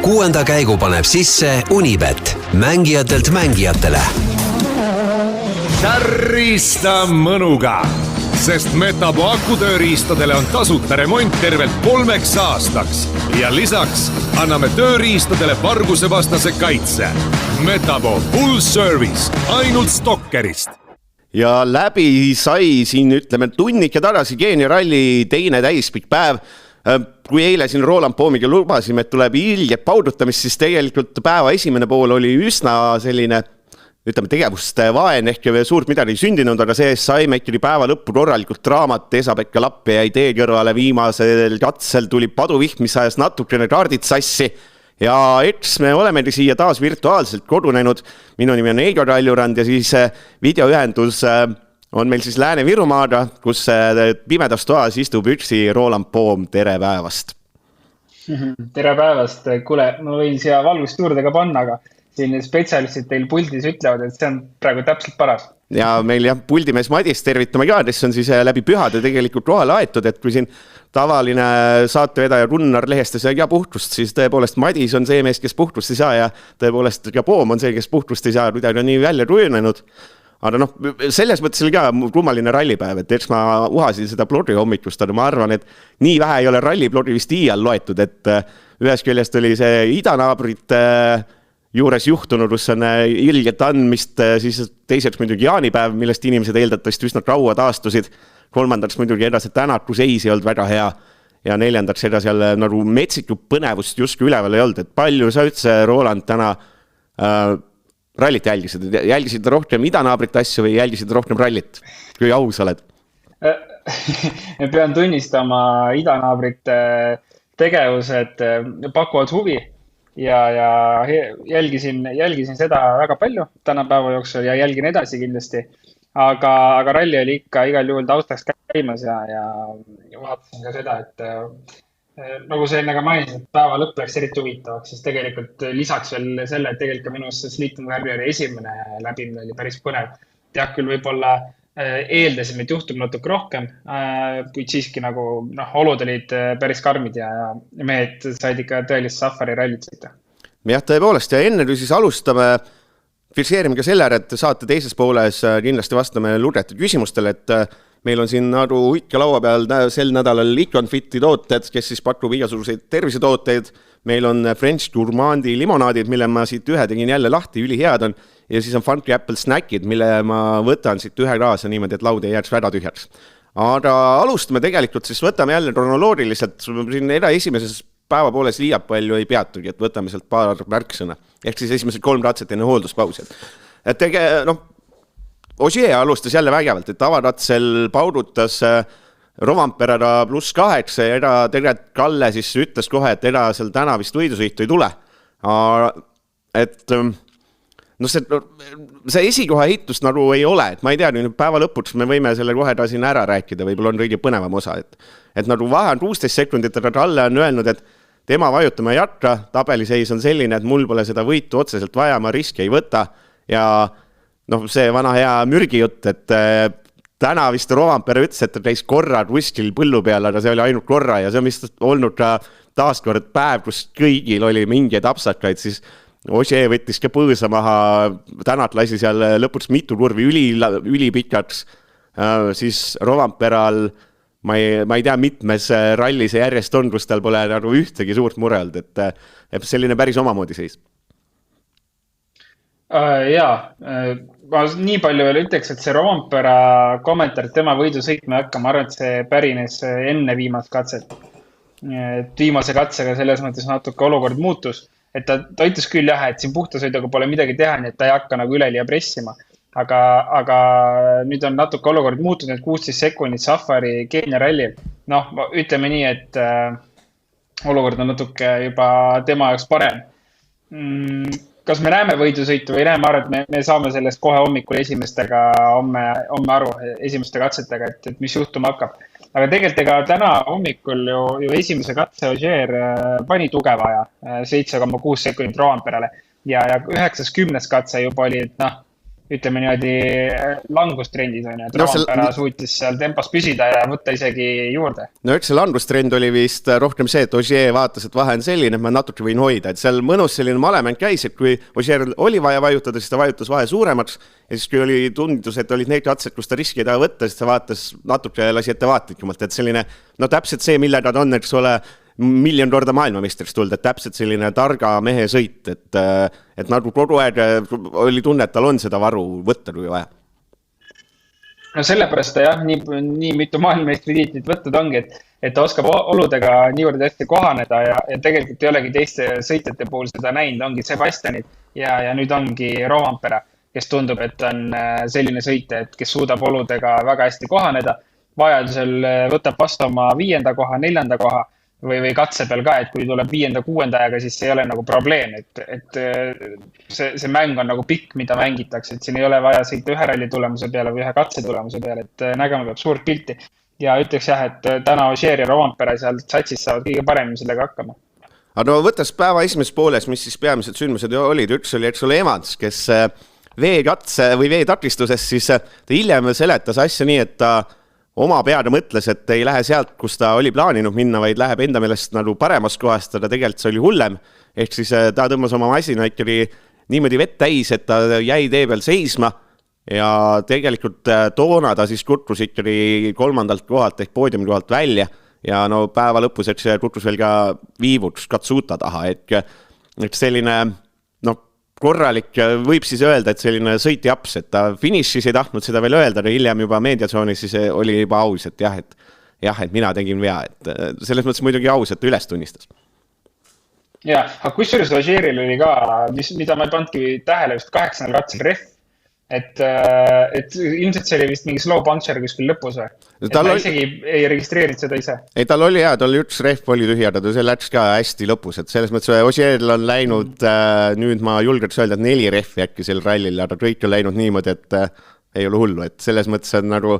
6. käigu paneb sisse Unibet, mängijatelt mängijatele. Kärrista mõnuga, sest Metabo akutööriistadele on tasuta remont tervelt 3 aastaks ja lisaks anname tööriistadele vargusevastase kaitse. Metabo Full Service ainult Stokkerist. Ja läbi sai siin, ütleme, tunnike tagasi Keenia ralli teine täispikk päev. Kui eile siin Roland Poomiga lubasime, et tuleb ilget paudutamist, siis tegelikult päeva esimene pool oli üsna selline, ütleme, tegevust vaen ehk suurt midagi sündinud, aga see saime ikkagi päeva lõppu korralikult draamat, Esa-Pekka Lappi jäi tee kõrvale viimasel katsel tuli paduviht, mis ajas natukene kaardid sassi. Ja eks me olemegi siia taas virtuaalselt kodunenud. Minu nimi on Eigo Kaljurand ja siis videoühendus on meil siis Lääne-Virumaaga, kus pimedas toas istub üksi Roland Poom. Tere päevast! Tere päevast! Kuule, ma võin siia valgust juurde ka panna, aga siin spetsialistid teil puldis ütlevad, et see on praegu täpselt paras. Ja meil puldimees Madis tervitame ka, kes on siis läbi pühade tegelikult kohale aetud, et kui siin tavaline saatevedaja Gunnar Lehestes ja puhtust, siis tõepoolest Madis on see mees, kes puhtust ei saa ja tõepoolest ka Poom on see, kes puhtust ei saa, kuidagi on nii välja kujunenud. Aga selles mõttes oli ka kummaline rallipäev, et eks ma uhasin seda blogi hommikust, aga ma arvan, et nii vähe ei ole rallibloggi vist iial loetud, et ühes küljest oli see idanaabrit juures juhtunud, kus on ilget andmist, siis teiseks muidugi jaanipäev, millest inimesed eeldatavasti üsna kaua taastusid, kolmandaks muidugi edasi tänaku seis ei olnud väga hea ja neljandaks edasi jälle nagu metsiku põnevust justkui üleval ei olnud, et palju sa üldse, Roland, täna rallit jälgisid? Jälgisid rohkem idanaabrit asju või jälgisid rohkem rallit? Kui aus oled? Pean tunnistama, idanaabrite tegevused pakuvad huvi ja jälgisin seda väga palju tänapäeva jooksul ja jälgin edasi kindlasti. Aga ralli oli ikka igal juhul taustaks käimas ja vaatasin ka seda, et nagu see enne ka mainisin, et päeva lõpp läks eriti huvitavaks, siis tegelikult lisaks veel selle, et tegelikult ka minu Sleeton karjääri esimene läbimine oli päris põnev. Tead küll võib-olla eeldasin, et juhtub natuke rohkem, kuid siiski nagu olud olid päris karmid ja mehed said ikka tõelist safari rallit sõita. Jah, tõepoolest ja enne kui siis alustame, fikseerime ka selle, et saate teises pooles kindlasti vastame lugetud küsimustele, et meil on siin nagu ikka laua peal sel nädalal Iconfiti tooted, kes siis pakub igasuguseid tervisetooteid. Meil on French Gourmandi limonaadid, mille ma siit ühe tegin jälle lahti, ülihead on. Ja siis on Funky Apple snackid, mille ma võtan siit ühe kaasa niimoodi, et laud ei jääks väga tühjaks. Aga alustame tegelikult, siis võtame jälle kronoloogiliselt. Siin esimeses päeva pooles liiab palju ei peatugi, et võtame sealt paar märksõna. Ehk siis esimesed 3 ratset enne hoolduspausi. Et Ogier alustas jälle vägevalt, et avaratsel paudutas Rovanperada +8 ja tegelikult Kalle siis ütles kohe, et seal täna vist võidusõitu ei tule. Et see esikoha heitust nagu ei ole, et ma ei tea, nüüd päeva lõpuks me võime selle kohe ta siin ära rääkida, võib-olla on kõige põnevam osa, et nagu vahe on 16 sekundit, aga Kalle on öelnud, et tema vajutama ei hakka, tabeliseis on selline, et mul pole seda võitu otseselt vaja, ma riski ei võta ja see vana hea mürgijutt, et täna vist Rovanpere ütles, et ta käis korra kuskil põllu peal, aga see oli ainult korra ja see on vist olnud ka taaskord päev, kus kõigil oli mingeid apsakaid, siis Ogier võttis ka põõsa maha, tänat lasi seal lõpuks mitu kurvi ülipikaks, siis Rovanperal ma ei tea, mitmes ralli see järjest on, kus tal pole nagu ühtegi suurt mure olnud, et selline päris omamoodi seis. Jaa, ma nii palju veel ütleks, et see Rovanpera kommentaar, et tema võidu sõitma hakka, ma arvan, et see pärines enne viimast katset. Viimase katsega selles mõttes natuke olukord muutus, et ta ütles küll jah, et siin puhtasõiduga pole midagi teha, nii et ta ei hakka nagu üleliia pressima. Aga nüüd on natuke olukord muutunud, et 16 sekundit Safari Keenia rallil. Ütleme nii, et olukord on natuke juba tema jaoks parem. Kas me näeme võidusõitu või ei näe, ma arvan, et me saame sellest kohe hommikul esimestega homme aru, esimeste katsetega, et mis juhtuma hakkab. Aga tegelikult täna hommikul ju esimese katse Ogier pani tugeva aja, 7,6 sekundit Rovanperale ja 9-10 katse juba oli, et ütleme niimoodi langustrendis on, et No see- Roompere suutis seal tempos püsida ja võtta isegi juurde. no üks see langustrend oli vist rohkem see, et Ogier vaatas, et vahe on selline, et ma natuke võin hoida, et seal mõnus selline malemäng käis, et kui Ogier oli vaja vajutada, siis ta vajutas vahe suuremaks ja siis kui oli tundus, et olid need katsed, kus ta riski ei taha võtta, siis ta vaatas natuke lasi ettevaatlikumalt, et selline, no täpselt see, millega ta on, eks ole, miljon korda maailmameistriks tulnud, et täpselt selline targa mehe sõit, et nagu kogu aeg oli tunne, et tal on seda varu võtta, kui vaja. No sellepärast ta jah, nii mitu maailmeistritiitlit võtnud ongi, et ta oskab oludega niivõrd hästi kohaneda ja tegelikult ei olegi teiste sõitjate puhul seda näinud, ongi Sebastianid ja nüüd ongi Roompere, kes tundub, et on selline sõitja, et kes suudab oludega väga hästi kohaneda, vajadusel võtab vastu oma 5. koha, 4. koha või katse peal ka, et kui tuleb 5., 6. ajaga, siis see ei ole nagu probleem, et see mäng on nagu pikk, mida mängitakse, et siin ei ole vaja sõita ühe ralli tulemuse peale või ühe katse tulemuse peale, et nägema peab suurt pilti. Ja ütleks jah, et täna Ogier ja Roompere seal satsis saavad kõige paremini sellega hakkama. Aga no võttes päeva esimeses pooles, mis siis peamised sündmused olid, üks oli, eks ole, Evans, kes veekatse või veetakistuses, siis ta hiljem seletas asja nii, et ta oma peada mõtles, et ei lähe sealt, kus ta oli plaaninud minna, vaid läheb enda meelest nagu paremast kohast, aga tegelikult see oli hullem. Ehk siis ta tõmbas oma masina ikkagi niimoodi vett täis, et ta jäi tee peal seisma ja tegelikult toona ta siis kutkus ikkagi 3. kohalt ehk poodiumi kohalt välja ja no päeva lõpus, eks kutkus veel ka viivuks Katsuta taha, et selline korralik, võib siis öelda, et selline sõiti aps, et ta finišis ei tahtnud seda veel öelda, aga hiljem juba meediatsoonis siis oli juba aus, et et mina tegin vea, et selles mõttes muidugi aus, et ta üles tunnistas. Ja, aga kusjuures Ogieril oli ka, mida ma ei pandki tähele vist 8. katsel ref, et ilmselt see oli vist mingi slow puncture kuskil lõpus või? Et ma isegi ei registreerinud seda ise. Ei, tal oli hea, tal üks ref oli tühjada, see läks ka hästi lõpus, et selles mõttes Ogieril on läinud, nüüd ma julgeks öelda, et 4 refi äkki sel rallil, aga kõik on läinud niimoodi, et ei ole hullu, et selles mõttes on nagu,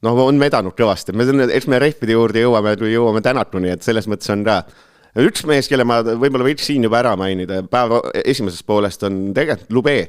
on vedanud kõvasti, eks me refide juurde jõuame tänatuni, et selles mõttes on ka üks mees, kelle ma võib-olla võiks siin juba ära mainida, päeva esimesest poolest on tegelikult Lube.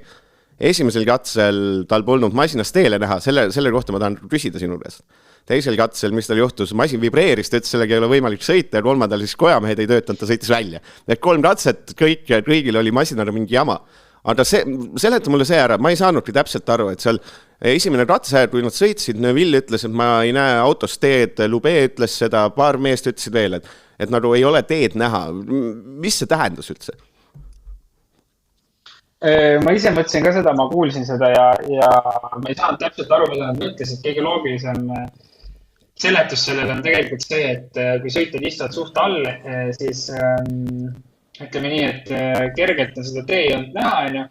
Esimesel katsel tal polnud masinast teele näha, selle kohta ma tahan küsida sinu käest. Teisel katsel, mis tal juhtus, masin vibreeris, ta ütles, sellega ei ole võimalik sõita ja 3. siis kojamehed ei töötanud, ta sõitis välja. Need 3 katset, kõigil oli masinale mingi jama. Aga seleta mulle see ära, ma ei saanudki täpselt aru, et seal esimene katse, kui nad sõitsid, Neville ütles, et ma ei näe autost teed, Lube ütles seda, paar meest ütlesid veel, et nagu ei ole teed näha. Mis see tähendus üldse? Ma ise mõtlesin ka seda, ma kuulsin seda ja ma ei saanud täpselt aru, mida nad mõtlesid. Kõige loogilisem seletus sellele on tegelikult see, et kui sõitjad istuvad suht all, siis ütleme nii, et kergelt on seda tee on näha,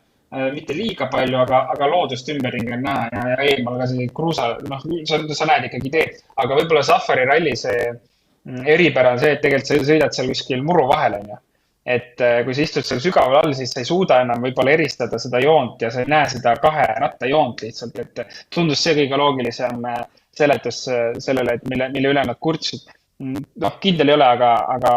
mitte liiga palju, aga loodust ümberringi on näha ja eemal ka selline kruusa, sa näed ikkagi teed. Aga võib-olla Safari ralli see eripära on see, et tegelikult sa sõidad seal kuskil muru vahel, et kui sa istud seal sügaval all, siis sa ei suuda enam võib-olla eristada seda joont ja sa ei näe seda 2 ratta joont lihtsalt, et tundus see kõige loogilisem seletus sellele, et mille üle nad kurtsid. Kindel ei ole, aga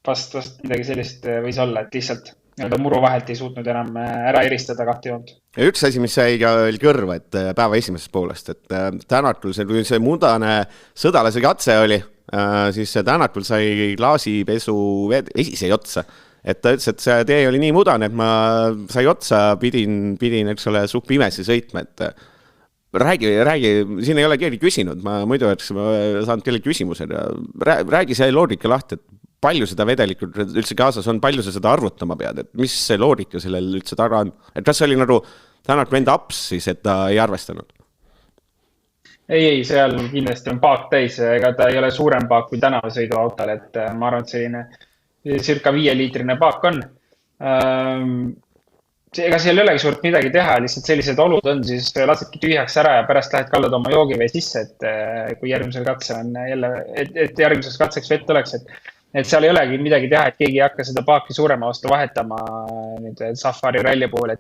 vast midagi sellist võis olla, et lihtsalt muru vahelt ei suutnud enam ära eristada 2 joont. Ja üks asi, mis sai ka veel kõrva, et päeva esimesest poolest, et Tänatul see mudane sõdalase katse oli, siis Tänatul sai klaasipesu esisei otsa. Et ta ütles, et see tee oli nii mudane, et ma sai otsa, pidin, eks ole, suht pimesi sõitma, et räägi, siin ei ole keegi küsinud, ma muidu saanud kellegi küsimused. Räägi see loogika lahti, et palju seda vedelikult üldse kaasas on, palju sa seda arvutama pead, et mis see loogika sellel üldse taga on? Et kas see oli nagu Tänatul enda aps siis, et ta ei arvestanud? Ei, seal kindlasti on paak täis, ega ta ei ole suurem paak kui tänavasõidu autol, et ma arvan, et selline circa 5-liitrine paak on. Ega seal ei olegi suurt midagi teha, lihtsalt sellised olud on, siis lasedki tühjaks ära ja pärast lähed kallad oma joogivee sisse, et kui järgmisel katse on jälle, et järgmiseks katseks vett oleks, et seal ei olegi midagi teha, et keegi ei hakka seda paaki suurema vastu vahetama nüüd Safari ralli puhul,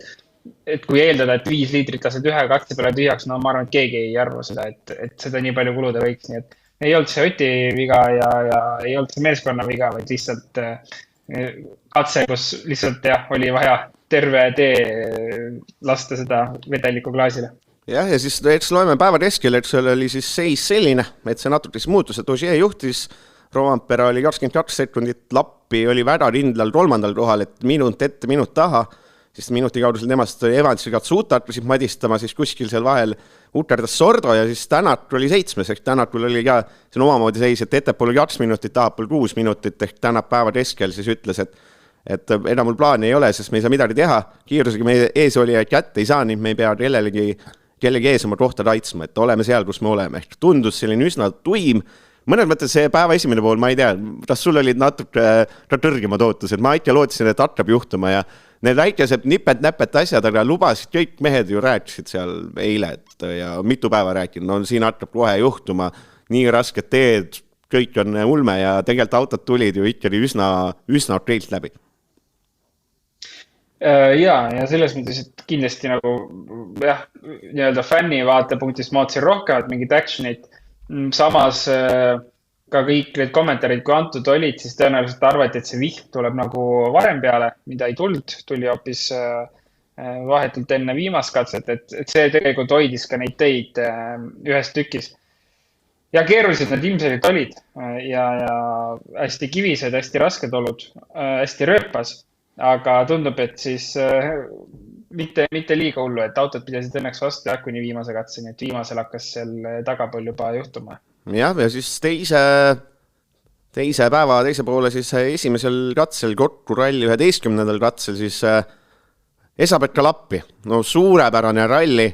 et kui eeldada, et 5 liitrit lased ühe katse peale tühjaks, ma arvan, et keegi ei arva seda, et seda nii palju kuluda võiks, nii et ei olnud see Oti viga ja ei olnud see meeskonna viga, vaid lihtsalt katse, kus lihtsalt oli vaja terve tee lasta seda vedelikku klaasile. jah, ja siis eks loeme päeva keskel, et seal oli siis seis selline, et see natuke siis muutus, et Ogier juhtis, Rovanpera oli 22 sekundit lappi, oli väga rindlal 3. kohal, et minut ette, minut taha, siis minuti kaudusel temast Evans ja Katsuta hakkasid madistama, siis kuskil seal vahel uterdas Sordo ja siis Tänak oli 7, ehk Tänakul oli ka, see on omamoodi seis, et ettepool 2 minutit, tahapool 6 minutit, ehk Tänak päeva keskel siis ütles, et enam mul plaani ei ole, sest me ei saa midagi teha, kiirusega meie ees oli kätte ei saa, nii me ei pea kellegi ees oma kohta kaitsma, et oleme seal, kus me oleme, ehk tundus selline üsna tuim. Mõnes mõttes see päeva esimene pool, ma ei tea, kas sul olid natuke tõrgimad ootused, ma ikka lootsin, et hakkab juhtuma ja need väikesed nipet-näpet asjad, aga lubasid, kõik mehed ju rääkisid seal eile ja mitu päeva rääkinud, no siin hakkab kohe juhtuma, nii rasked teed, kõik on ulme ja tegelikult autod tulid ju ikkagi üsna okeilt läbi. Ja selles mõttes, et kindlasti nagu jah, nii-öelda fänni vaatepunktist ma otsin rohkemat mingit actionit. Samas ka kõik need kommentaarid, kui antud olid, siis tõenäoliselt arvati, et see vihm tuleb nagu varem peale, mida ei tulnud, tuli hoopis vahetult enne viimast katset, et see tegelikult hoidis ka neid teid ühes tükis. Ja keerulised nad ilmselt olid ja hästi kivised, hästi rasked olud, hästi rööpas, aga tundub, et siis mitte liiga hullu, et autod pidasid õnneks vastu jah, kuni viimase katseni, et viimasel hakkas seal tagapool juba juhtuma. Jah, ja siis teise päeva, teise poole siis esimesel katsel, Kotku ralli 11. katsel siis Esa-Pekka Lappi. No suurepärane ralli,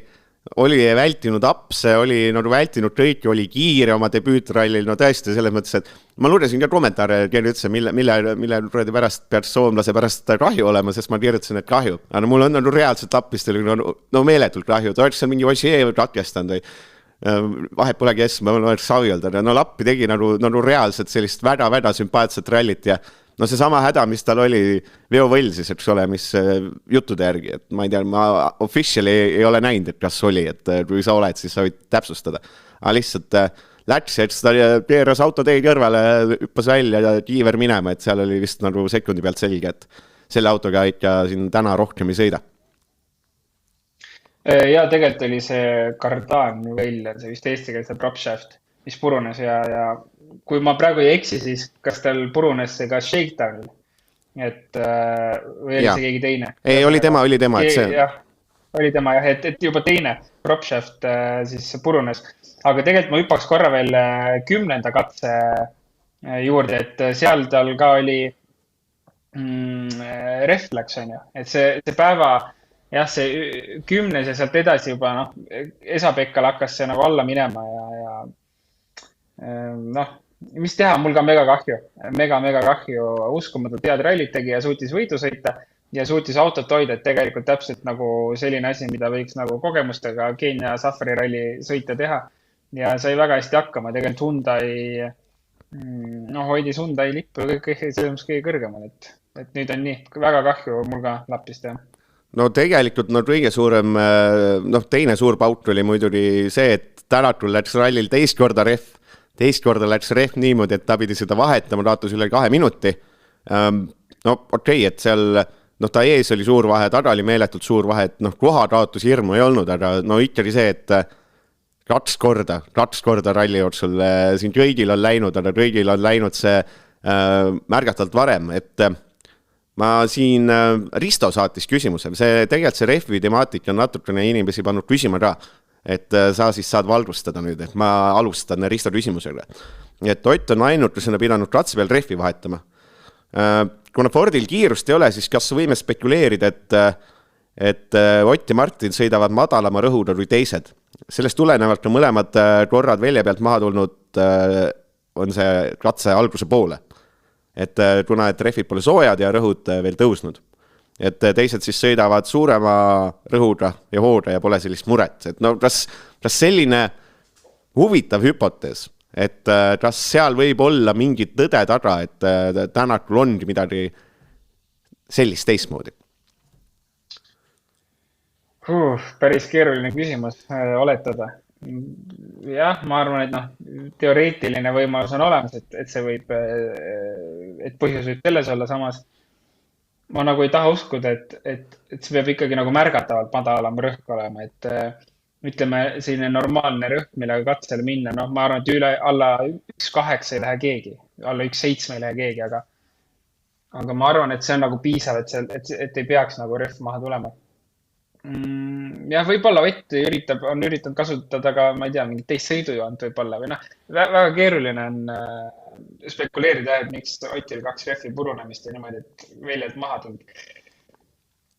oli vältinud apse, oli vältinud kõiki, oli kiire oma debüütrallil, no tõesti selles mõttes, et ma lugesin ka kommentaare, kelle ütles, mille pärast peaks soomlase pärast kahju olema, sest ma kirjutasin, et kahju. Aga mul on reaalselt Lappist no meeletult kahju, ta oleks seal mingi Ogier katkestanud või vahet polegi S, ma oleks saviolda, no Lappi tegi reaalselt sellist väga-väga sümpaatset rallit ja no see sama häda, mis tal oli veovõll siis, eks ole, mis juttude järgi, et ma ei tea, ma officially ei ole näinud, et kas oli, et kui sa oled, siis sa võid täpsustada. Aga lihtsalt läks, et ta keeras autotee kõrvale, hüppas välja ja kiiver minema, et seal oli vist sekundi pealt selge, et selle autoga ikka siin täna rohkem ei sõida. Ja tegelikult oli see Kardaan välja, see vist eesti keelse propshaft, mis purunes ja kui ma praegu ei eksi, siis kas tal purunes see ka Shakedownil, et või oli see keegi teine? Ei, oli tema, et see... Jah, oli tema jah, et juba teine propshaft siis purunes, aga tegelikult ma hüppaks korra veel 10. katse juurde, et seal tal ka oli refleks, on ju, et see päeva jah, see 10. ja sealt edasi juba Esa-Pekkal hakkas see alla minema ja mis teha, mul ka mega kahju, uskumatult head rallit tegi ja suutis võidu sõita ja suutis autot hoida, et tegelikult täpselt nagu selline asi, mida võiks kogemustega Keenia Safari ralli sõita teha ja sai väga hästi hakkama, tegelikult Hyundai hoidis Hyundai lippu selles kõige kõrgemal, et nüüd on nii, väga kahju mul ka Lappist jah. No tegelikult kõige suurem, teine suur pauk oli muidugi see, et Tänakul läks rallil teist korda läks ref niimoodi, et ta pidi seda vahetama, taatus üle 2 minuti. No okei, et seal, ta ees oli suur vahe, taga oli meeletult suur vahe, et koha taotus hirmu ei olnud, aga ikkagi see, et 2 korda ralli jooksul siin kõigil on läinud, aga kõigil on läinud see märgatavalt varem, et ma siin Risto saatis küsimuse, tegelikult see refi temaatika on natukene inimesi pannud küsima ka, et sa siis saad valgustada nüüd, et ma alustan Risto küsimusega. Et Ott on ainukesena pidanud katse peal refi vahetama. Kuna Fordil kiirust ei ole, siis kas võime spekuleerida, et Ott ja Martin sõidavad madalama rõhuda kui teised. Sellest tulenevalt on mõlemad korrad välja pealt maha tulnud on see katse alguse poole. Et kuna refid pole soojad ja rõhud veel tõusnud. Et teised siis sõidavad suurema rõhuda ja hooda ja pole sellist muret. Et kas selline huvitav hüpotees, et kas seal võib olla mingit tõde taga, et Tänakul ongi midagi sellist teistmoodi? Päris keeruline küsimus oletada. Jah, ma arvan, et teoreetiline võimalus on olemas, et see võib, et põhjus võib selles olla samas. ma nagu ei taha uskuda, et see peab ikkagi nagu märgatavalt madalam rõhk olema, et ütleme, selline normaalne rõhk, millega katsele minna, noh, ma arvan, et alla 1,8 ei lähe keegi, alla 1,7 ei lähe keegi, aga ma arvan, et see on nagu piisav, et ei peaks nagu rõhv maha tulema. Jah, võib-olla Ott on üritanud kasutada ka, ma ei tea, mingit teist sõidujoont võib-olla või noh, väga keeruline on spekuleerida, et miks Otil 2 rehvi purunemist ja niimoodi, et väljad maha tulnud.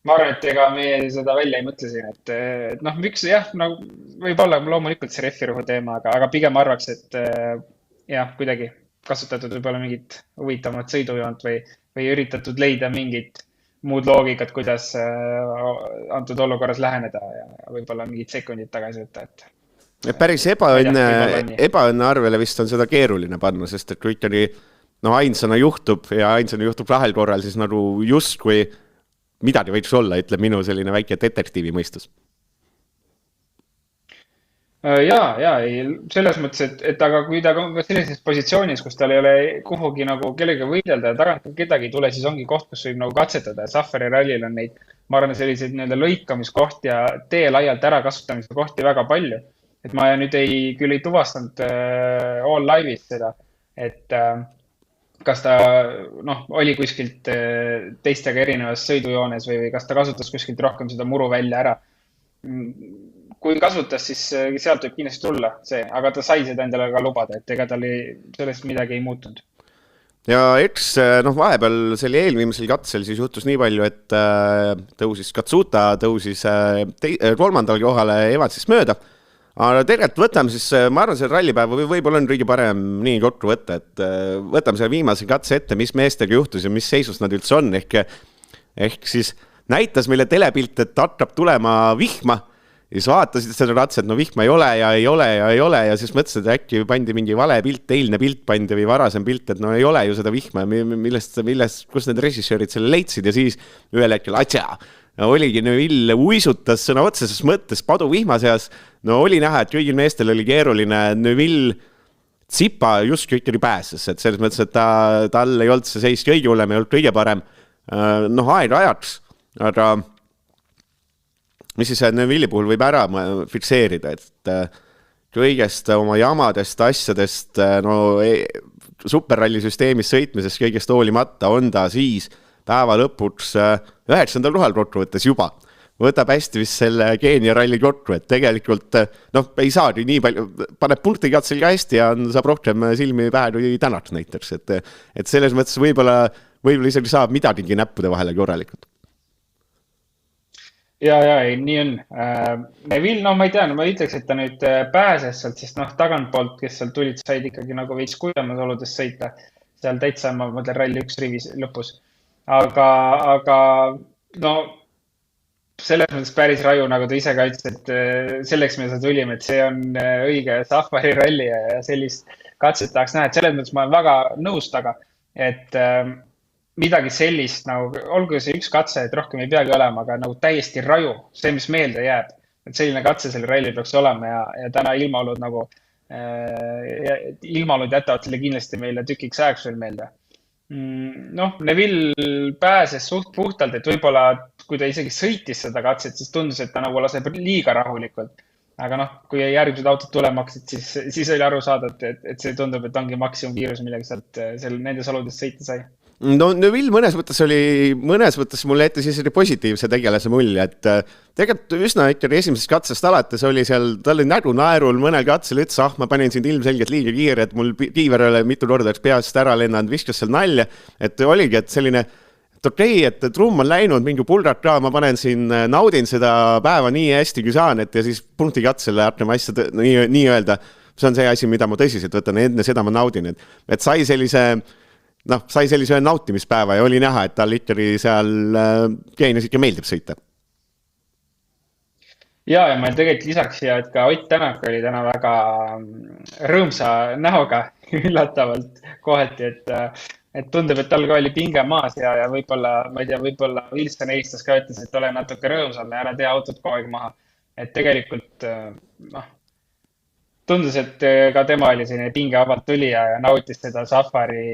Ma arvan, et ega meie seda välja ei mõtle siin, et noh, miks jah, nagu võib-olla loomulikult see rehvirõhu teema, aga pigem arvaks, et jah, kuidagi kasutatud võib-olla mingit huvitavamat sõidujoont või üritatud leida mingit muud loogikat, kuidas antud olukorras läheneda ja võib-olla mingid sekundid tagasi võtta, et Päris ebaõnne arvele vist on seda keeruline panna, sest et kui ikkagi ainsana juhtub ja ainsana juhtub lahel korral, siis nagu justkui midagi võiks olla, ütleb minu selline väike detektiivi mõistus. ei, selles mõttes, et aga kui ta on ka sellises positsioonis, kus tal ei ole kuhugi nagu kellega võidelda ja tagant kedagi ei tule, siis ongi koht, kus võib nagu katsetada. Safari rallil on neid, ma arvan, selliseid nii-öelda lõikamiskohti ja tee laialt ära kasutamise kohti väga palju. Et ma nüüd küll ei tuvastanud all live'is seda, et kas ta oli kuskilt teistega erinevas sõidujoones või kas ta kasutas kuskilt rohkem seda muru välja ära. Kui kasutas, siis sealt võib kindlasti tulla see, aga ta sai seda endale ka lubada, et ega tal sellest midagi ei muutunud. Ja eks vahepeal selle eelviimisel katsel siis juhtus nii palju, et tõusis Katsuta, tõusis kolmandal kohale Evansist mööda. Aga tegelikult võtame siis, ma arvan, selle rallipäeva võib-olla on kõige parem nii kokku võtta, et võtame selle viimase katse ette, mis meestega juhtus ja mis seisus nad üldse on. Ehk siis näitas meile telepilt, et hakkab tulema vihma. Ja siis vaatasid seda katset, vihma ei ole ja siis mõtlesid, et äkki pandi mingi vale pilt, eilne pilt pandi või varasem pilt, et ei ole ju seda vihma, kus need režissöörid selle leidsid ja siis ühel hetkel oligi Neville uisutas sõna otseses mõttes padu vihma seas. Oli näha, et kõigil meestel oli keeruline. Neville tsipa just kõikeri pääses, et selles mõttes, et tal ei olnud see seis kõige hullem, ei olnud kõige parem. Aeg ajaks, aga mis siis Neville'i puhul võib ära fikseerida, et kõigest oma jamadest, asjadest, superrallisüsteemis sõitmisest kõigest hoolimata on ta siis päeva lõpuks 9. kohal kokkuvõttes juba. Võtab hästi vist selle Keenia ralli kokku, et tegelikult ei saagi nii palju, paneb punkti katsel ka hästi ja saab rohkem silmi pähe kui tänaks näiteks, et selles mõttes võib-olla isegi saab midagigi näppude vahele korralikult. Ei, nii on. Neville, ma ei tea, ma ütleks, et ta nüüd pääses sealt, sest tagantpoolt, kes seal tulid, said ikkagi nagu veits kuivamas oludes sõita. Seal täitsa, ma mõtlen, ralli 1 rivis lõpus. Aga selles mõttes päris raju, nagu ta ise ka ütles, et selleks me seda tulime, et see on õige Safari ralli ja sellist katset tahaks näha. Et selles mõttes ma olen väga nõus taga, et midagi sellist, olgu see üks katse, et rohkem ei peagi olema, aga täiesti raju, see, mis meelde jääb. Et selline katse selle ralli peaks olema ja täna ilmaolud jätavad selle kindlasti meile tükiks ajaks veel meelde. Neville pääses suht puhtalt, et võib-olla kui ta isegi sõitis seda katset, siis tundus, et ta laseb liiga rahulikult. Aga kui järgmised autod tulema hakkasid, siis oli aru saada, et see tundub, et ongi maksimumkiirus, millega sealt nendes oludes sõita sai. Neville mõnes mõttes mulle ette siis positiivse tegelase mulje, et tegelikult üsna ikkagi esimesest katsest alates oli seal, tal oli nägu naerul mõnel katsel ütles, ma panin sind ilmselgelt liiga kiire, et mul kiiver oli mitu korda peast ära lennanud, viskas seal nalja, et oligi, et selline, et trumm on läinud, mingi pulgad ka, ma panen siin, naudin seda päeva nii hästi kui saan, et ja siis punkti katsele hakkame asja nii öelda, see on see asi, mida ma tõsiselt võtan, enne seda ma naudin, et sai sellise nautimispäeva ja oli näha, et tal ikkagi seal Keenias ikka meeldib sõita. Ja ma tegelikult lisaks siia, et ka Ott Tänak oli täna väga rõõmsa näoga üllatavalt kohati, et tundub, et tal ka oli pinge maas ja võib-olla, ma ei tea, võib-olla Wilson helistas ka ütles, et ole natuke rõõmsam ja ära tee autot kogu aeg maha. Et tegelikult tundus, et ka tema oli selline pingevabalt tulija ja nautis seda safari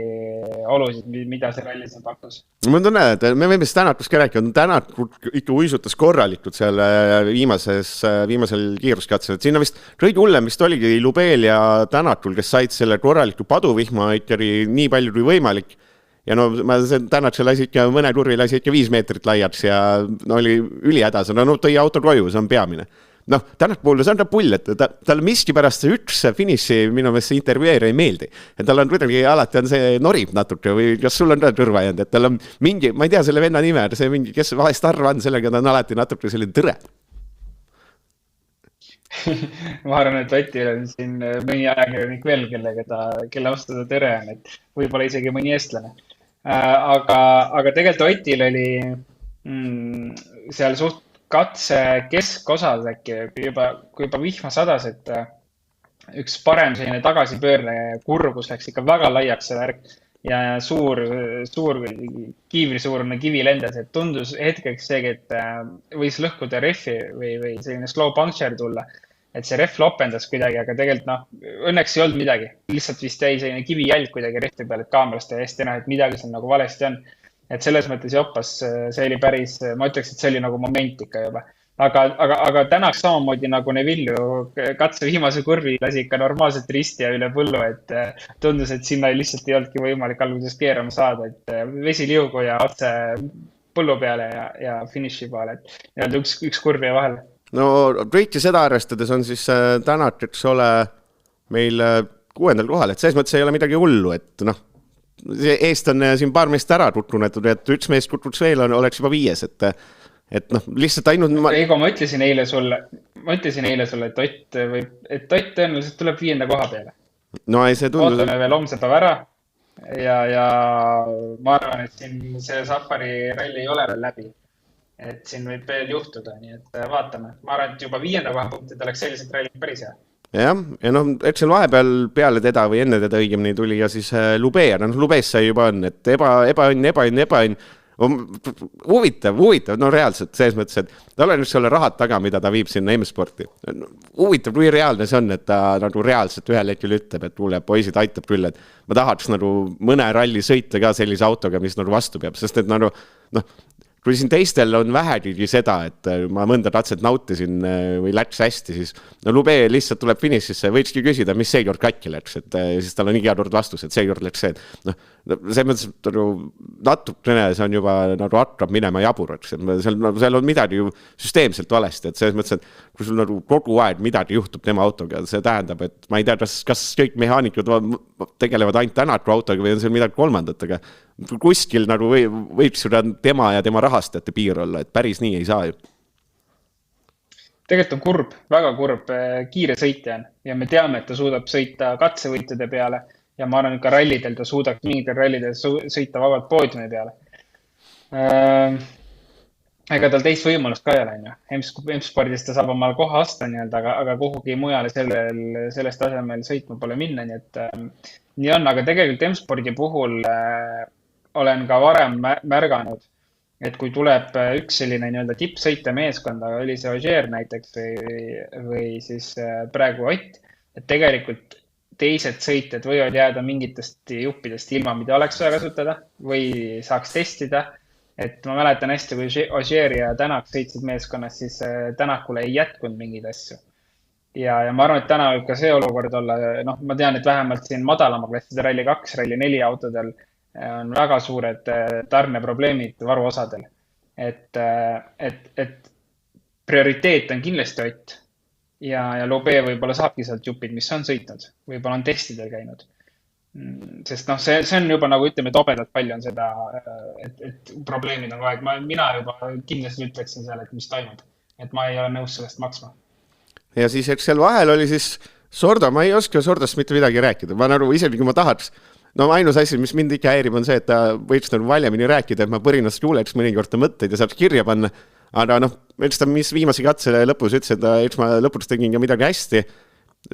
olusid, mida see ralli siin pakkus. Ma tunnen, et me võime Tänatust ka rääkida, Tänatud ikka uisutas korralikult seal viimasel kiiruskatsel, et sinna vist kõige hullem vist oligi Lubeel ja Tänatul, kes said selle korraliku paduvihma ikkagi nii palju kui võimalik. Ja no Tänatul lasi ikka mõne kurvi lasi ikka 5 meetrit laiaks ja oli ülihädas, no tõi auto koju, see on peamine. Noh, Tänat puhul see on ta pull, et tal miski pärast see üks finiši minu meelest see intervjueer ei meeldi. Et tal on kuidagi alati on see norib natuke või kas sul on ta kõrva jäänud, et tal on mingi, ma ei tea selle venna nime, see mingi, kes vahest arva on sellega, ta on alati natuke selline tõre. Ma arvan, et Otil on siin mõni ajakirjanik veel, kelle vastu ta tõre on, et võib-olla isegi mõni eestlane. Aga tegelikult Otil oli seal suht katse keskosas äkki, kui juba vihma sadas, et üks parem selline tagasipöörne kurvus läks ikka väga laiaks see värk ja suur kiivrisuurune kivi lendas, et tundus hetkeks seegi, et võis lõhkuda refi või selline slow puncture tulla, et see ref lopendas kuidagi, aga tegelikult õnneks ei olnud midagi, lihtsalt vist jäi selline kivi jälg kuidagi refi peal, et kaamerast ja hästi näha, et midagi seal nagu valesti on. Et selles mõttes joppas, see oli päris, ma ütleks, et see oli nagu moment ikka juba. Aga tänaks samamoodi nagu Neville katse viimase kurvi lasi ikka normaalselt risti ja üle põllu, et tundus, et sinna lihtsalt ei olnudki võimalik alguses keerama saada, et vesi liugu ja otse põllu peale ja finiši peale, et üks kurvi vahel. No kõiki seda arvestades on siis Tänat, eks ole, meil 6. kohal, et selles mõttes ei ole midagi hullu, et noh, eest on siin paar meest ära tutrunetud, et üks meest tutruks veel oleks juba 5, et noh, lihtsalt ainult... Eigo, ma ütlesin eile sulle, et Ott tõenäoliselt tuleb 5. koha peale. No ei, see tundus... Ootame veel homse päeva ära ja ma arvan, et siin see Safari ralli ei ole veel läbi. Et siin võib veel juhtuda, nii et vaatame. Ma arvan, et juba 5. koha punktid oleks sellised ralli päris hea. Jah, ja noh, eks seal vahepeal peale teda või enne teda õigemini tuli ja siis Lubee, no Lubees sai juba on, et ebaõnn. Huvitav, no reaalselt, selles mõttes, et tal on just selle rahad taga, mida ta viib sinna M-sporti. Huvitav, kui reaalne see on, et ta nagu reaalselt ühel hetkel ütleb, et kuule, poisid aitab küll, et ma tahaks nagu mõne ralli sõita ka sellise autoga, mis nagu vastu peab, sest et nagu, noh, kui siin teistel on vähegigi seda, et ma mõnda katset nautisin või läks hästi, siis no Lubee lihtsalt tuleb finišisse, võikski küsida, mis see kord katki läks, et siis tal on iga kord vastus, et see kord läks see, et noh, see mõttes, et natukene see on juba nagu hakkab minema jaburaks, et seal on midagi ju süsteemselt valesti, et selles mõttes, et kui sul nagu kogu aeg midagi juhtub tema autoga, see tähendab, et ma ei tea, kas kõik mehaanikud tegelevad ainult Tänatu autoga või on seal midagi kolmandat, aga kuskil nagu võiks ju tema ja tema rahastajate piir olla, et päris nii ei saa ju. Tegelikult on kurb, väga kurb, kiire sõitja on ja me teame, et ta suudab sõita katsevõitude peale ja ma arvan, et ka rallidel ta suudaks mingitel rallidel sõita vabalt poodiumi peale. Ega tal teist võimalust ka ei ole. M-spordis ta saab omal koha asta, aga kuhugi mujale sellest tasemel sõitma pole minna. Nii et nii on, aga tegelikult M-spordi puhul olen ka varem märganud, et kui tuleb üks selline tippsõitja meeskonda, oli see Ogier näiteks või siis praegu Ott, et tegelikult teised sõitjad võivad jääda mingitest juppidest ilma, mida oleks vaja kasutada või saaks testida. Et ma mäletan hästi, kui Ogier ja Tänak sõitsid meeskonnas, siis Tänakule ei jätkunud mingeid asju. Ja ma arvan, et täna võib ka see olukord olla, ma tean, et vähemalt siin madalama klasside ralli 2, ralli 4 autodel on väga suured tarneprobleemid varuosadel. Et prioriteet on kindlasti Ott ja Lubee võib-olla saabki sealt jupid, mis on sõitnud, võib-olla on testidel käinud. Sest see on juba nagu ütleme, et obedalt palju on seda, et probleemid on kogu aeg. Mina juba kindlasti ütleksin seal, et mis toimub. Et ma ei ole nõus sellest maksma. Ja siis eks seal vahel oli siis Sordo, ma ei oska Sordast mitte midagi rääkida. Ma nagu isegi kui ma tahaks, ainus asi, mis mind ikka häirib, on see, et ta võiks nagu valjemini rääkida, et ma põrinast kuuleks mõnikord ta mõtteid ja saaks kirja panna. Aga eks ta, mis viimase katsele lõpus ütles, et ma lõpus tegin ka midagi hästi.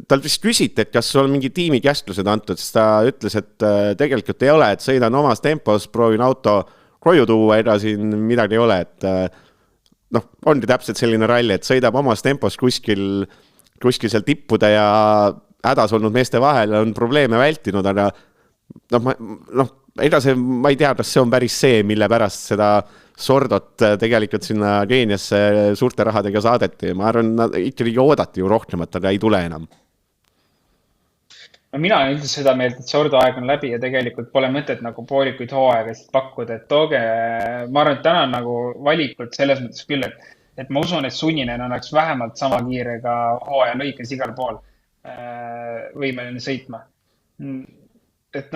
Tal vist küsiti, et kas sul on mingi tiimi kästlused antud, siis ta ütles, et tegelikult ei ole, et sõidan omas tempos, proovin auto koju tuua, edasi midagi ei ole, et ongi täpselt selline ralli, et sõidab omas tempos kuskil seal tippuda ja hädas olnud meeste vahel on probleeme vältinud, aga ma ei tea, kas see on päris see, mille pärast seda Sordot tegelikult sinna Geeniasse suurte rahadega saadeti. Ma arvan, nad ikkagi oodati ju rohkemat, aga ei tule enam. No mina olen üldse seda meelt, et Sordo aeg on läbi ja tegelikult pole mõtet nagu poolikuid hooaegasid pakkuda, et tooge, ma arvan, et täna on nagu valikult selles mõttes küll, et ma usun, et Sunninen oleks vähemalt sama kiirega hooaja lõikes igal pool võimeline sõitma. Et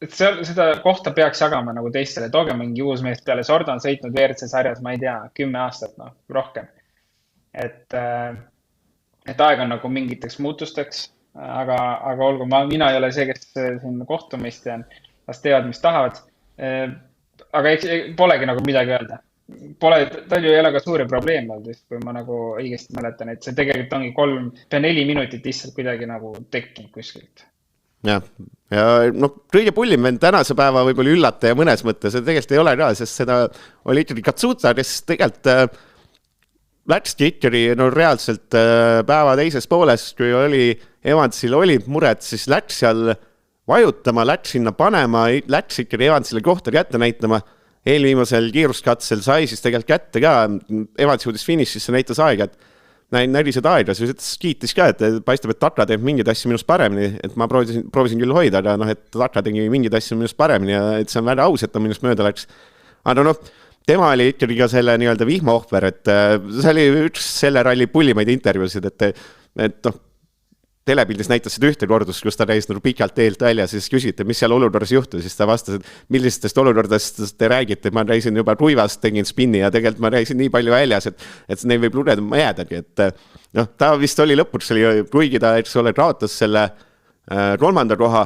et seda kohta peaks jagama nagu teistele, tooge mingi uus meest peale. Sordo on sõitnud WRC sarjas, ma ei tea, 10 aastat, rohkem. Et aeg on nagu mingiteks muutusteks, aga olgu, mina ei ole see, kes siin kohtumist ja las teavad, mis tahavad. Aga polegi nagu midagi öelda. Tal ju ei ole ka suuri probleeme olnud, kui ma nagu õigesti mäletan, et see tegelikult ongi 3-4 minutit lihtsalt kuidagi nagu tekkinud kuskilt. Ja kõige pullim vend tänase päeva võib-olla üllata ja mõnes mõttes, see tegelikult ei ole ka, sest seda oli ikkagi Katsuta, kes tegelikult läkski ikkagi reaalselt päeva teises pooles, kui Evansil oli mured, siis läks seal vajutama, läks sinna panema, läks ikkagi Evansile kohta kätte näitama. Eelviimasel kiiruskatsel sai siis tegelikult kätte ka, Evans jõudis finišisse, näitas aega, et näri seda aega, siis kiitis ka, et paistab, et Tatra teeb mingid asju minust paremini, et ma proovisin küll hoida, aga et Tatra tegi mingid asju minust paremini ja et see on väga aus, et ta minust mööda läks. Aga tema oli ikkagi ka selle nii-öelda vihmaohver, et see oli üks selle ralli pullimaid intervjuusid, et telepildis näitas seda ühte kordust, kus ta käis pikalt teelt välja, siis küsiti, mis seal olukorras juhtus, siis ta vastas, et millistest olukordast te räägite, ma käisin juba tuivast, tegin spinni ja tegelikult ma käisin nii palju väljas, et neil võib lugeda ma jäädagi, et ta vist oli lõpuks, kuigi ta kaotas selle kolmanda koha,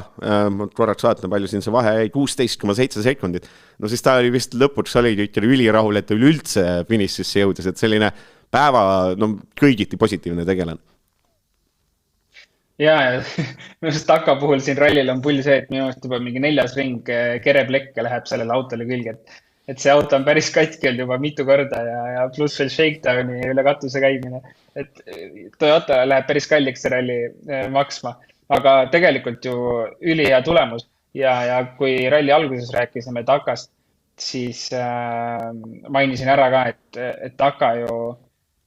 ma korraks vaatan, palju siin see vahe jäi, 16,7 sekundit, siis ta oli vist lõpuks oligi ülirahul, et ta üleüldse finišisse jõudis, et selline päeva kõigiti positiivne tegelane. Ja minu arust Taka puhul siin rallil on pull see, et minu arust juba mingi 4. ring kereplekke läheb sellele autole külge, et see auto on päris katki olnud juba mitu korda ja pluss veel shakedowni üle katuse käimine, et Toyota läheb päris kalliks see ralli maksma, aga tegelikult ju ülihea tulemus ja kui ralli alguses rääkisime Takast, siis mainisin ära ka, et Taka ju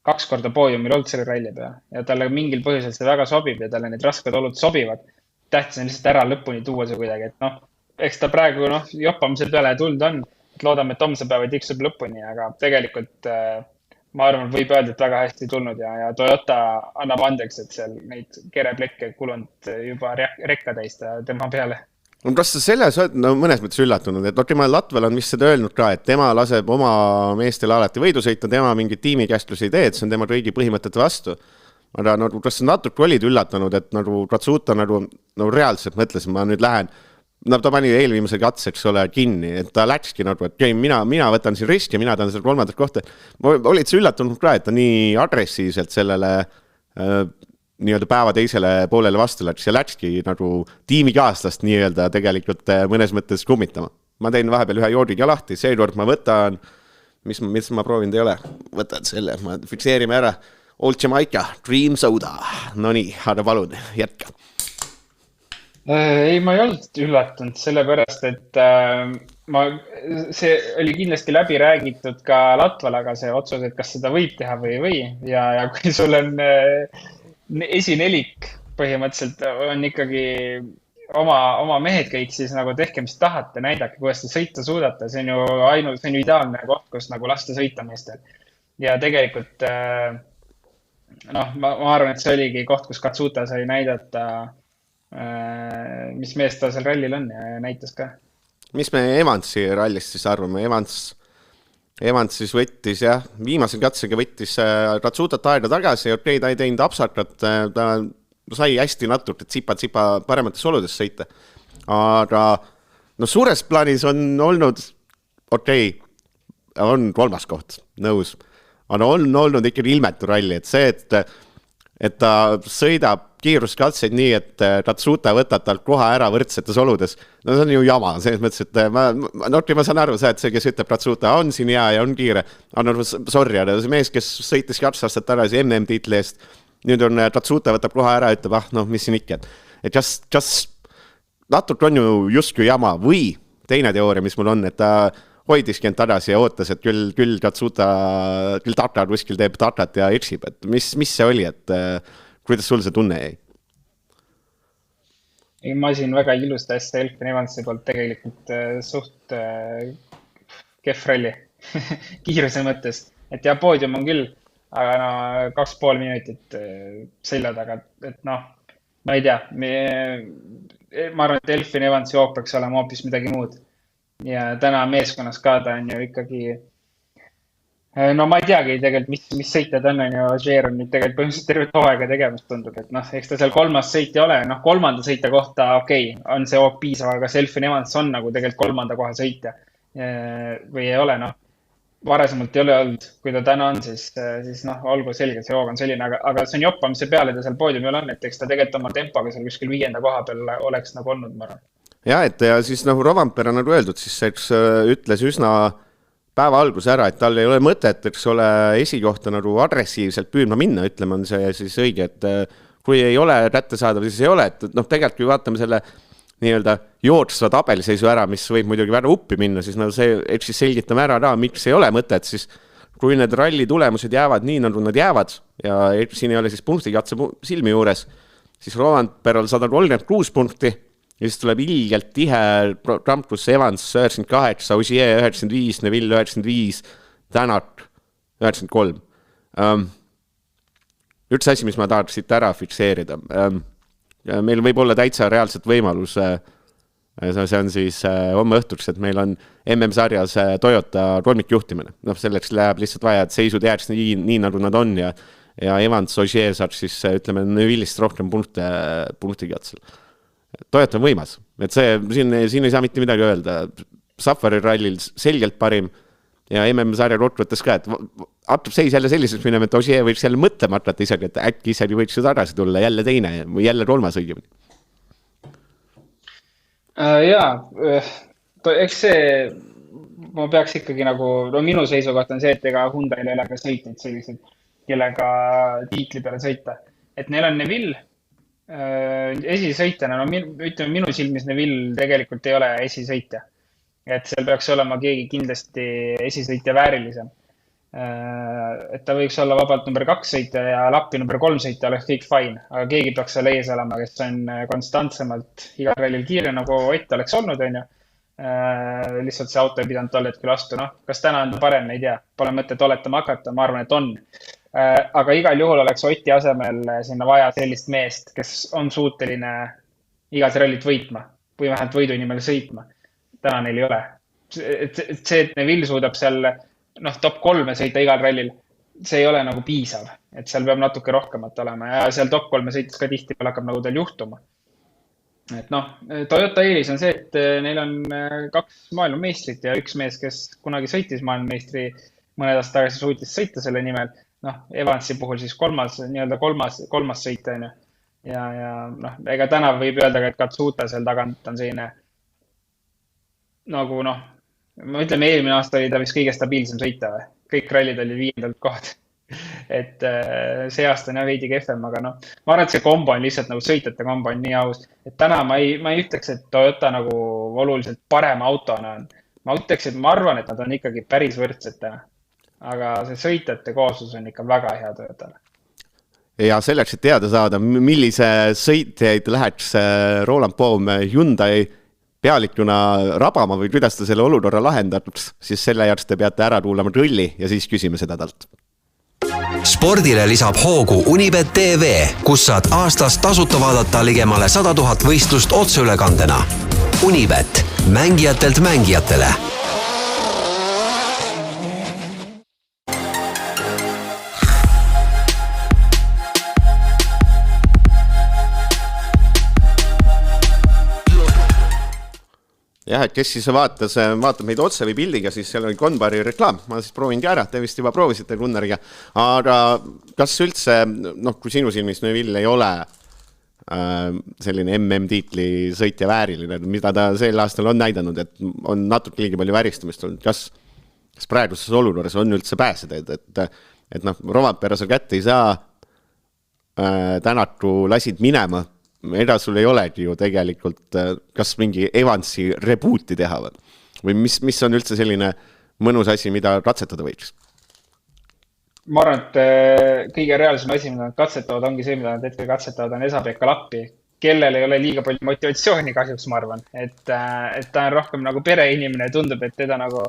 2 korda poodiumil olnud selle ralli pea ja talle mingil põhjusel see väga sobib ja talle need rasked olud sobivad. Tähtis on lihtsalt ära lõpuni tuua see kuidagi, et eks ta praegu joppamise peale tulnud on, et loodame, et homse päeva tiksub lõpuni, aga tegelikult ma arvan, võib öelda, et väga hästi tulnud ja Toyota annab andeks, et seal neid kereplekke kulunud juba rekka täista tema peale. Kas sa selles mõnes mõttes üllatunud, et tema Latval on vist seda öelnud ka, et tema laseb oma meestele alati võidusõita, tema mingid tiimikäsklusi ei tee, et see on tema kõigi põhimõtete vastu. Aga kas sa natuke olid üllatunud, et Katsuta reaalselt mõtles, ma nüüd lähen, ta pani eelviimase katseks ole kinni, et ta läkski et mina võtan siin riski, mina tahan selle 3. kohta. Olid sa üllatunud ka, et ta nii agressiivselt sellele nii-öelda päeva teisele poolele vastu läks ja läkski tiimikaaslast nii-öelda tegelikult mõnes mõttes kummitama. Ma tein vahepeal ühe joodiga lahti, seekord ma võtan, mis ma proovinud ei ole, võtan selle, ma fikseerime ära, Old Jamaica, Dream Soda, no nii, aga palun, jätka. Ei, ma ei olnud üllatunud sellepärast, et see oli kindlasti läbi räägitud ka Latval, aga see otsus, et kas seda võib teha või ei või ja kui sul on esinelik põhimõtteliselt on ikkagi oma mehed kõik, siis tehke, mis tahate, näidake, kuidas te sõita suudate. See on ju ideaalne koht, kus lasta sõita meestel. Ja tegelikult, ma arvan, et see oligi koht, kus Katsuta sai näidata, mis mees ta seal rallil on ja näitas ka. Mis me Evansi rallist siis arvame? Evans siis võttis, viimase katsega võttis Katsutat aega tagasi, ta ei teinud absakat, ta sai hästi natuke tsipa paremates oludes sõita. Aga suures plaanis on olnud, on 3. koht, nõus. Aga on olnud ikkagi ilmetu ralli, et see, et ta sõidab kiiruskatseid nii, et Katsuta võtab talt koha ära võrdsetes oludes. See on ju jama, selles mõttes, et ma saan aru see, et see, kes ütleb Katsuta on siin hea ja on kiire. Sorry, aga see mees, kes sõitis 2 aastat tagasi MM-tiitli eest, nüüd on Tatsuta võtab koha ära, ütleb, mis siin ikka, et just natuke on ju justkui jama või teine teooria, mis mul on, et ta hoidiski end tagasi ja ootas, et küll Tatsuta, küll Tata kuskil teeb Tatat ja eksib, et mis see oli, et kuidas sul see tunne jäi? Ma siin väga ilusti hästi Elfin Evansi poolt tegelikult suht kehv ralli kiiruse mõttes, et ja poodium on küll, aga 2,5 minutit selja taga, et ma ei tea, ma arvan, et Elfin Evansi jook peaks olema hoopis midagi muud ja täna meeskonnas ka ta on ju ikkagi ma ei teagi tegelikult, mis sõitjad on ju, Ogier on nüüd tegelikult põhimõtteliselt tervet hooaega tegemist tundub, et eks ta seal kolmas sõitja ole, kolmanda sõitja kohta on see hoog piisav, aga Elfin Evans on nagu tegelikult kolmanda koha sõitja või ei ole, varasemalt ei ole olnud, kui ta täna on, siis olgu selge, see hoog on selline, aga see on joppamise peale ta seal poodiumil on, et eks ta tegelikult oma tempoga seal kuskil 5. koha peal oleks olnud, ma arvan. Ja, et ja siis Rovanpera nagu öeldud, siis ütles üsna päeva algus ära, et tal ei ole mõtet, eks ole, esikohta nagu agressiivselt püüdma minna, ütleme, on see siis õige, et kui ei ole kättesaadav, siis ei ole, et tegelikult kui vaatame selle nii-öelda jooksva tabeliseisu ära, mis võib muidugi väga uppi minna, siis eks siis selgitame ära ka, miks ei ole mõtet, siis kui need ralli tulemused jäävad nii, nagu nad jäävad ja siin ei ole siis punktikatse silmi juures, siis Rovanperal 136 punkti, ja siis tuleb ilgelt tihe Trampus Evans 98, Ogier 95, Neville 95, Tänak 93. Üks asi, mis ma tahaks siit ära fikseerida. Meil võib olla täitsa reaalselt võimalus, see on siis homme õhtuks, et meil on MM-sarjas Toyota kolmikjuhtimine. Selleks läheb lihtsalt vaja, et seisud jääks nii nagu nad on ja Evans Ogier saab siis, ütleme, Neville'ist rohkem punktigatsel. Toyota on võimas, et siin ei saa mitte midagi öelda. Safari rallil selgelt parim ja MM-sarja kokkuvõttes ka, et hakkab seis jälle selliseks minema, et Ogier võiks jälle mõtlema hakata isegi, et äkki isegi võiks ju tagasi tulla jälle teine või jälle kolmas õigemini. Eks see, ma peaks ikkagi minu seisukoht on see, et ega Hyundai'l ei ole ka sõitnud sellised, kellega tiitli peale sõita. Et neil on Neville, esisõitjana, ütleme minu silmis Neville tegelikult ei ole esisõitja. Et seal peaks olema keegi kindlasti esisõitja väärilisem. Et ta võiks olla vabalt number 2 sõitja ja Lappi number 3 sõitja oleks kõik fine, aga keegi peaks seal ees olema, kes on konstantsemalt igal rallil kiire, nagu Ott oleks olnud, on ju. Lihtsalt see auto ei pidanud tol hetkel vastu, kas täna on ta parem, ei tea, pole mõtet oletama hakata, ma arvan, et on. Aga igal juhul oleks Oti asemel sinna vaja sellist meest, kes on suuteline igas rallit võitma või vähemalt võidu nimel sõitma. Täna neil ei ole. See, et Neville suudab seal top 3 sõita igal rallil, see ei ole nagu piisav, et seal peab natuke rohkemat olema ja seal top 3 sõites ka tihti hakkab nagu tal juhtuma. Et Toyota eelis on see, et neil on 2 maailmameistrit ja üks mees, kes kunagi sõitis maailmameistri mõned aastad tagasi suutis sõita selle nimel. Evansi puhul siis kolmas sõita on ju. Ja ega täna võib öelda, et Katsuta seal tagant on selline ma ütleme, eelmine aasta oli ta vist kõige stabiilsem sõita või? Kõik rallid oli 5. kohad. Et see aasta on veidi kehvem, aga ma arvan, et see kombo on lihtsalt sõitjate kombo on nii aus. Et täna ma ei ütleks, et Toyota oluliselt parem autona on. Ma ütleks, et ma arvan, et nad on ikkagi päris võrdsed täna. Aga see sõitjate kooslus on ikka väga hea Toyotale. Ja selleks, et teada saada, millise sõitjaid läheks Roland Poom Hyundai pealikuna rabama või kuidas ta selle olukorra lahendatuks, siis selle jaoks te peate ära kuulama trulli ja siis küsime seda talt. Spordile lisab hoogu Unibet TV, kus saad aastas tasuta vaadata ligemale 100 000 võistlust otseülekandena. Unibet, mängijatelt mängijatele. Jah, et kes siis vaatab meid otse või pildiga, siis seal oli Konbari reklaam. Ma siis proovin ka ära, te vist juba proovisite Gunnariga. Aga kas üldse, kui sinu silmis Neville ei ole selline MM-tiitli sõitja vääriline, mida ta sel aastal on näidanud, et on natuke liigi palju väristumist olnud. Kas praeguses olukorras on üldse pääseda, et Rovanpera seal kätte ei saa, Tänatu lasid minema, eda sul ei olegi ju tegelikult kas mingi Evansi rebooti teha või mis on üldse selline mõnus asi, mida katsetada võiks? Ma arvan, et kõige reaalsem asi, mida nad katsetavad, ongi see, mida nad hetkel katsetavad, on Esa-Pekka Lappi, kellel ei ole liiga palju motivatsiooni kahjuks, ma arvan. Et ta on rohkem nagu pereinimene ja tundub, et teda nagu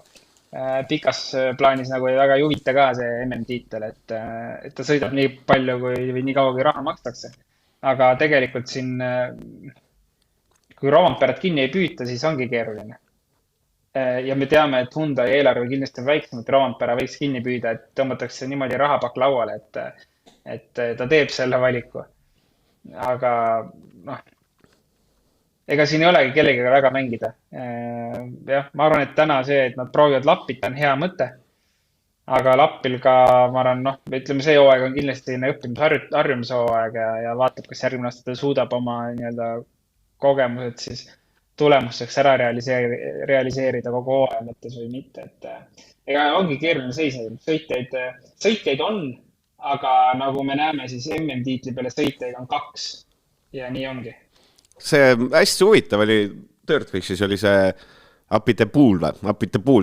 pikas plaanis nagu ei väga juvita ka see MM-tiitel, et ta sõidab nii palju või nii kaua, kui raha makstakse. Aga tegelikult siin, kui Romperat kinni ei püüta, siis ongi keeruline. Ja me teame, et Hyundai eelarve kindlasti on väiksem, et Rompera võiks kinni püüda, et tõmmatakse niimoodi rahapakk lauale, et ta teeb selle valiku. Aga ega siin ei olegi kellegagi väga mängida. Jah, ma arvan, et täna see, et nad proovivad Lappit, on hea mõte. Aga Lappil ka, ma arvan, ütleme, see hooaeg on kindlasti õppimisharjumise hooaeg ja vaatab, kas järgmine aasta ta suudab oma kogemused siis tulemusteks ära realiseerida kogu hooaja mõttes või mitte. Ega ongi keeruline seisneid. Sõitjaid on, aga nagu me näeme, siis MM-tiitli peale sõitjaid on 2 ja nii ongi. See hästi huvitav oli, Dirtfishis oli see Apite Pool,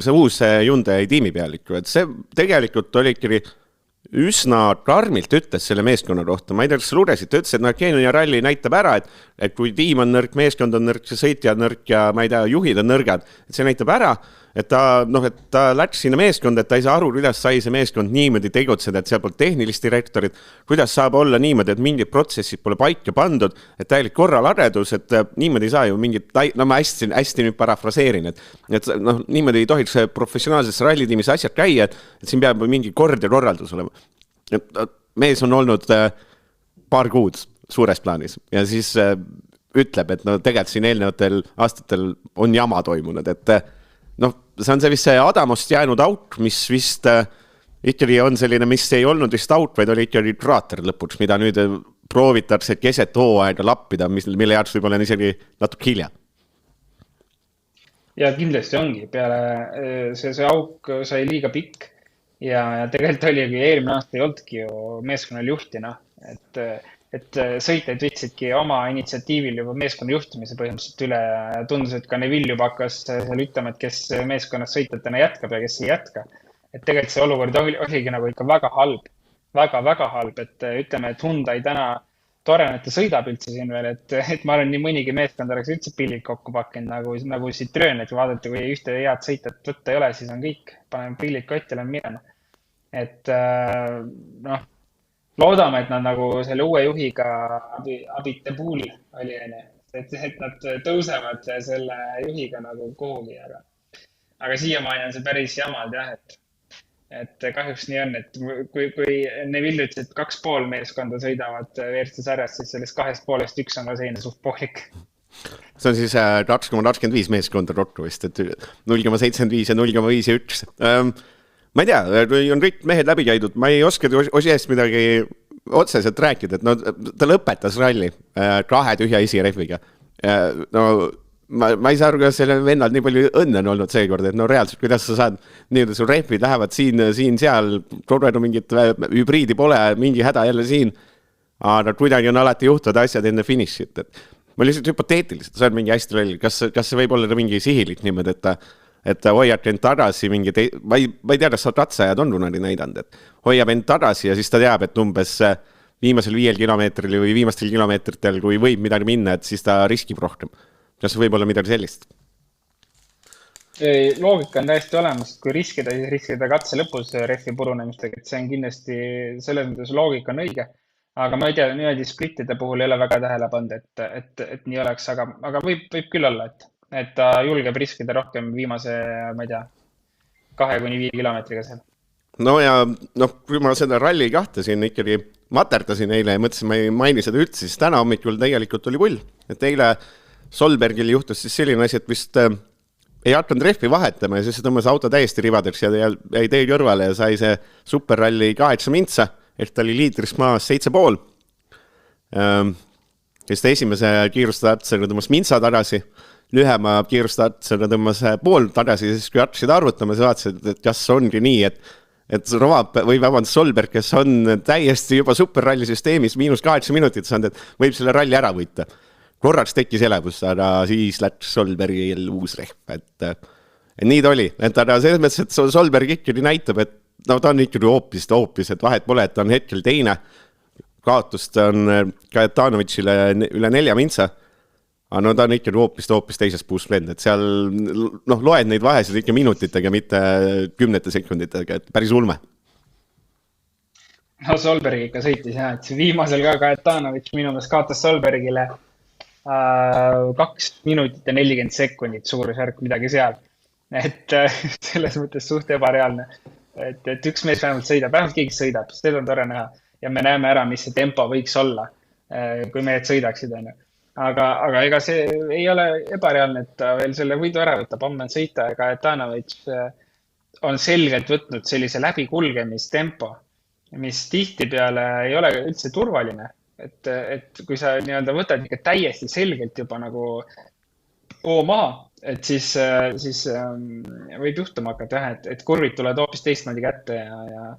see uus Hyundai tiimi pealik. Et see tegelikult oli ikkagi üsna karmilt ütles selle meeskonna kohta. Ma ei tea, kas sa lugesid, ta ütles, et Keenia ralli näitab ära, et kui tiim on nõrk, meeskond on nõrk, see sõitja on nõrk ja ma ei tea, juhid on nõrgad, et see näitab ära, et ta läks sinna meeskond, et ta ei saa aru, kuidas sai see meeskond niimoodi tegutseda, et seal pole tehnilist direktorit, kuidas saab olla niimoodi, et mingid protsessid pole paika pandud, et täielik korraladedus, et niimoodi ei saa ju mingit, ma hästi nüüd parafraseerin, et niimoodi ei tohiks professionaalses rallitiimis asjad käia, et siin peab mingi kord ja korraldus olema. Mees on olnud paar kuud suures plaanis ja siis ütleb, et tegelikult siin eelnevatel aastatel on jama toimunud, et see on see vist see Adamost jäänud auk, mis vist ikkagi on selline, mis ei olnud vist auk, vaid oli ikkagi kraater lõpuks, mida nüüd proovitakse keset hooaega lappida, mille jaoks võib-olla on isegi natuke hilja. Ja kindlasti ongi, peale see auk sai liiga pikk ja tegelikult oligi eelmine aasta ei olnudki ju meeskonnal juhtina, et sõitjaid võtsidki oma initsiatiivil juba meeskonna juhtimise põhimõtteliselt üle ja tundus, et ka Neville juba hakkas seal ütlema, et kes meeskonnas sõitjatena jätkab ja kes ei jätka. Et tegelikult see olukord oligi nagu ikka väga halb, väga halb, et ütleme, et Hyundai täna tore, et ta sõidab üldse siin veel, et ma arvan, nii mõnigi meeskond oleks üldse pillid kokku pakkinud, nagu Citroen, et vaadata, kui ühte head sõitjat võtta ei ole, siis on kõik, paneme pillid kotti, lähen minema. Et loodame, et nad nagu selle uue juhiga Apite Pooli oli, et nad tõusevad selle juhiga nagu kuhugi, aga siiamaani on see päris jamad jah, et kahjuks nii on, et kui Neville ütles, et 2,5 meeskonda sõidavad WRC sarjast, siis sellest 2,5 üks on ka selline suht pohlik. See on siis 2,25 meeskonda rottu vist, et 0,75 ja 0,5 ja 1. Ma ei tea, kui on kõik mehed läbi käidud, ma ei oska osjest midagi otseselt rääkida, et ta lõpetas ralli 2 tühja isirehviga. Ma ei saa aru, kuidas selle vennal nii palju õnne on olnud seekord, et reaalselt, kuidas sa saad nii-öelda sul rehvid lähevad siin, seal, korradu mingit hübriidi pole, mingi häda jälle siin, aga kuidagi on alati juhtuvad asjad enne finišit. Ma lihtsalt hüpoteetiliselt, see on mingi hästi ralli, kas see võib olla mingi sihilik niimoodi, et ta hoiab end tagasi mingi, ma ei tea, kas sa ratsajad on kunagi näidanud, et hoiab end tagasi ja siis ta teab, et umbes viimasel 5 kilomeetril või viimastel kilomeetritel, kui võib midagi minna, et siis ta riskib rohkem. Kas võib olla midagi sellist? Loogika on täiesti olemas, kui riskida, siis riskida katse lõpus rehvi purunemistega, et see on kindlasti selles mõttes loogika on õige. Aga ma ei tea, niimoodi splittide puhul ei ole väga tähele pannud, et nii oleks, aga võib küll olla, et ta julgeb riskida rohkem viimase, ma ei tea, 2-5 kilomeetriga seal. No ja kui ma seda ralli kahtasin, ikkagi materdasin eile ja mõtlesin, ma ei maini seda üldse, siis täna hommikul tegelikult oli pull. Et eile Solbergil juhtus siis selline asi, et vist ei hakanud rehvi vahetama ja siis tõmbas auto täiesti rivadeks ja jäi tee kõrvale ja sai see superralli 8 mintsa, et ta oli liidris maas 7,5. Kes ta esimese kiirustajatsaga tõmbas mintsa tagasi, lühema kiirustajatsaga tõmbas pool tagasi ja siis kui hakkasid arvutama, siis vaatasid, et kas ongi nii, et et Solberg, kes on täiesti juba superrallisüsteemis -8 minutit saanud, et võib selle ralli ära võita. Korraks tekkis elevus, aga siis läks Solbergil uus rehm, et nii ta oli. Et aga selles mõttes, et Solberg ikkagi näitab, et no ta on ikkagi hoopis, et vahet pole, et ta on hetkel teine. Kaotust on Kajetanovitšile üle 4 mintsa. Aga no ta on ikkagi hoopis teises puusklend, et seal loed neid vahesid ikka minutitega, mitte 10 sekunditega, et päris ulme. No Solberg ikka sõitis jah, et viimasel ka Kajetanovitš minu meelest kaotas Solbergile 2 minutit ja 40 sekundit suurusjärk midagi seal. Et selles mõttes suht ebareaalne, et üks mees vähemalt sõidab, vähemalt keegi sõidab, seda on tore näha ja me näeme ära, mis see tempo võiks olla, kui mehed sõidaksid. Aga ega see ei ole ebareaalne, et ta veel selle võidu ära võtab, homme on sõita ja Kajetanovitš on selgelt võtnud sellise läbikulgemistempo, mis tihtipeale ei ole üldse turvaline. Et kui sa nii-öelda võtad ikka täiesti selgelt juba nagu maha, et siis võib juhtuma hakata, et kurvid tulevad hoopis teistmoodi kätte ja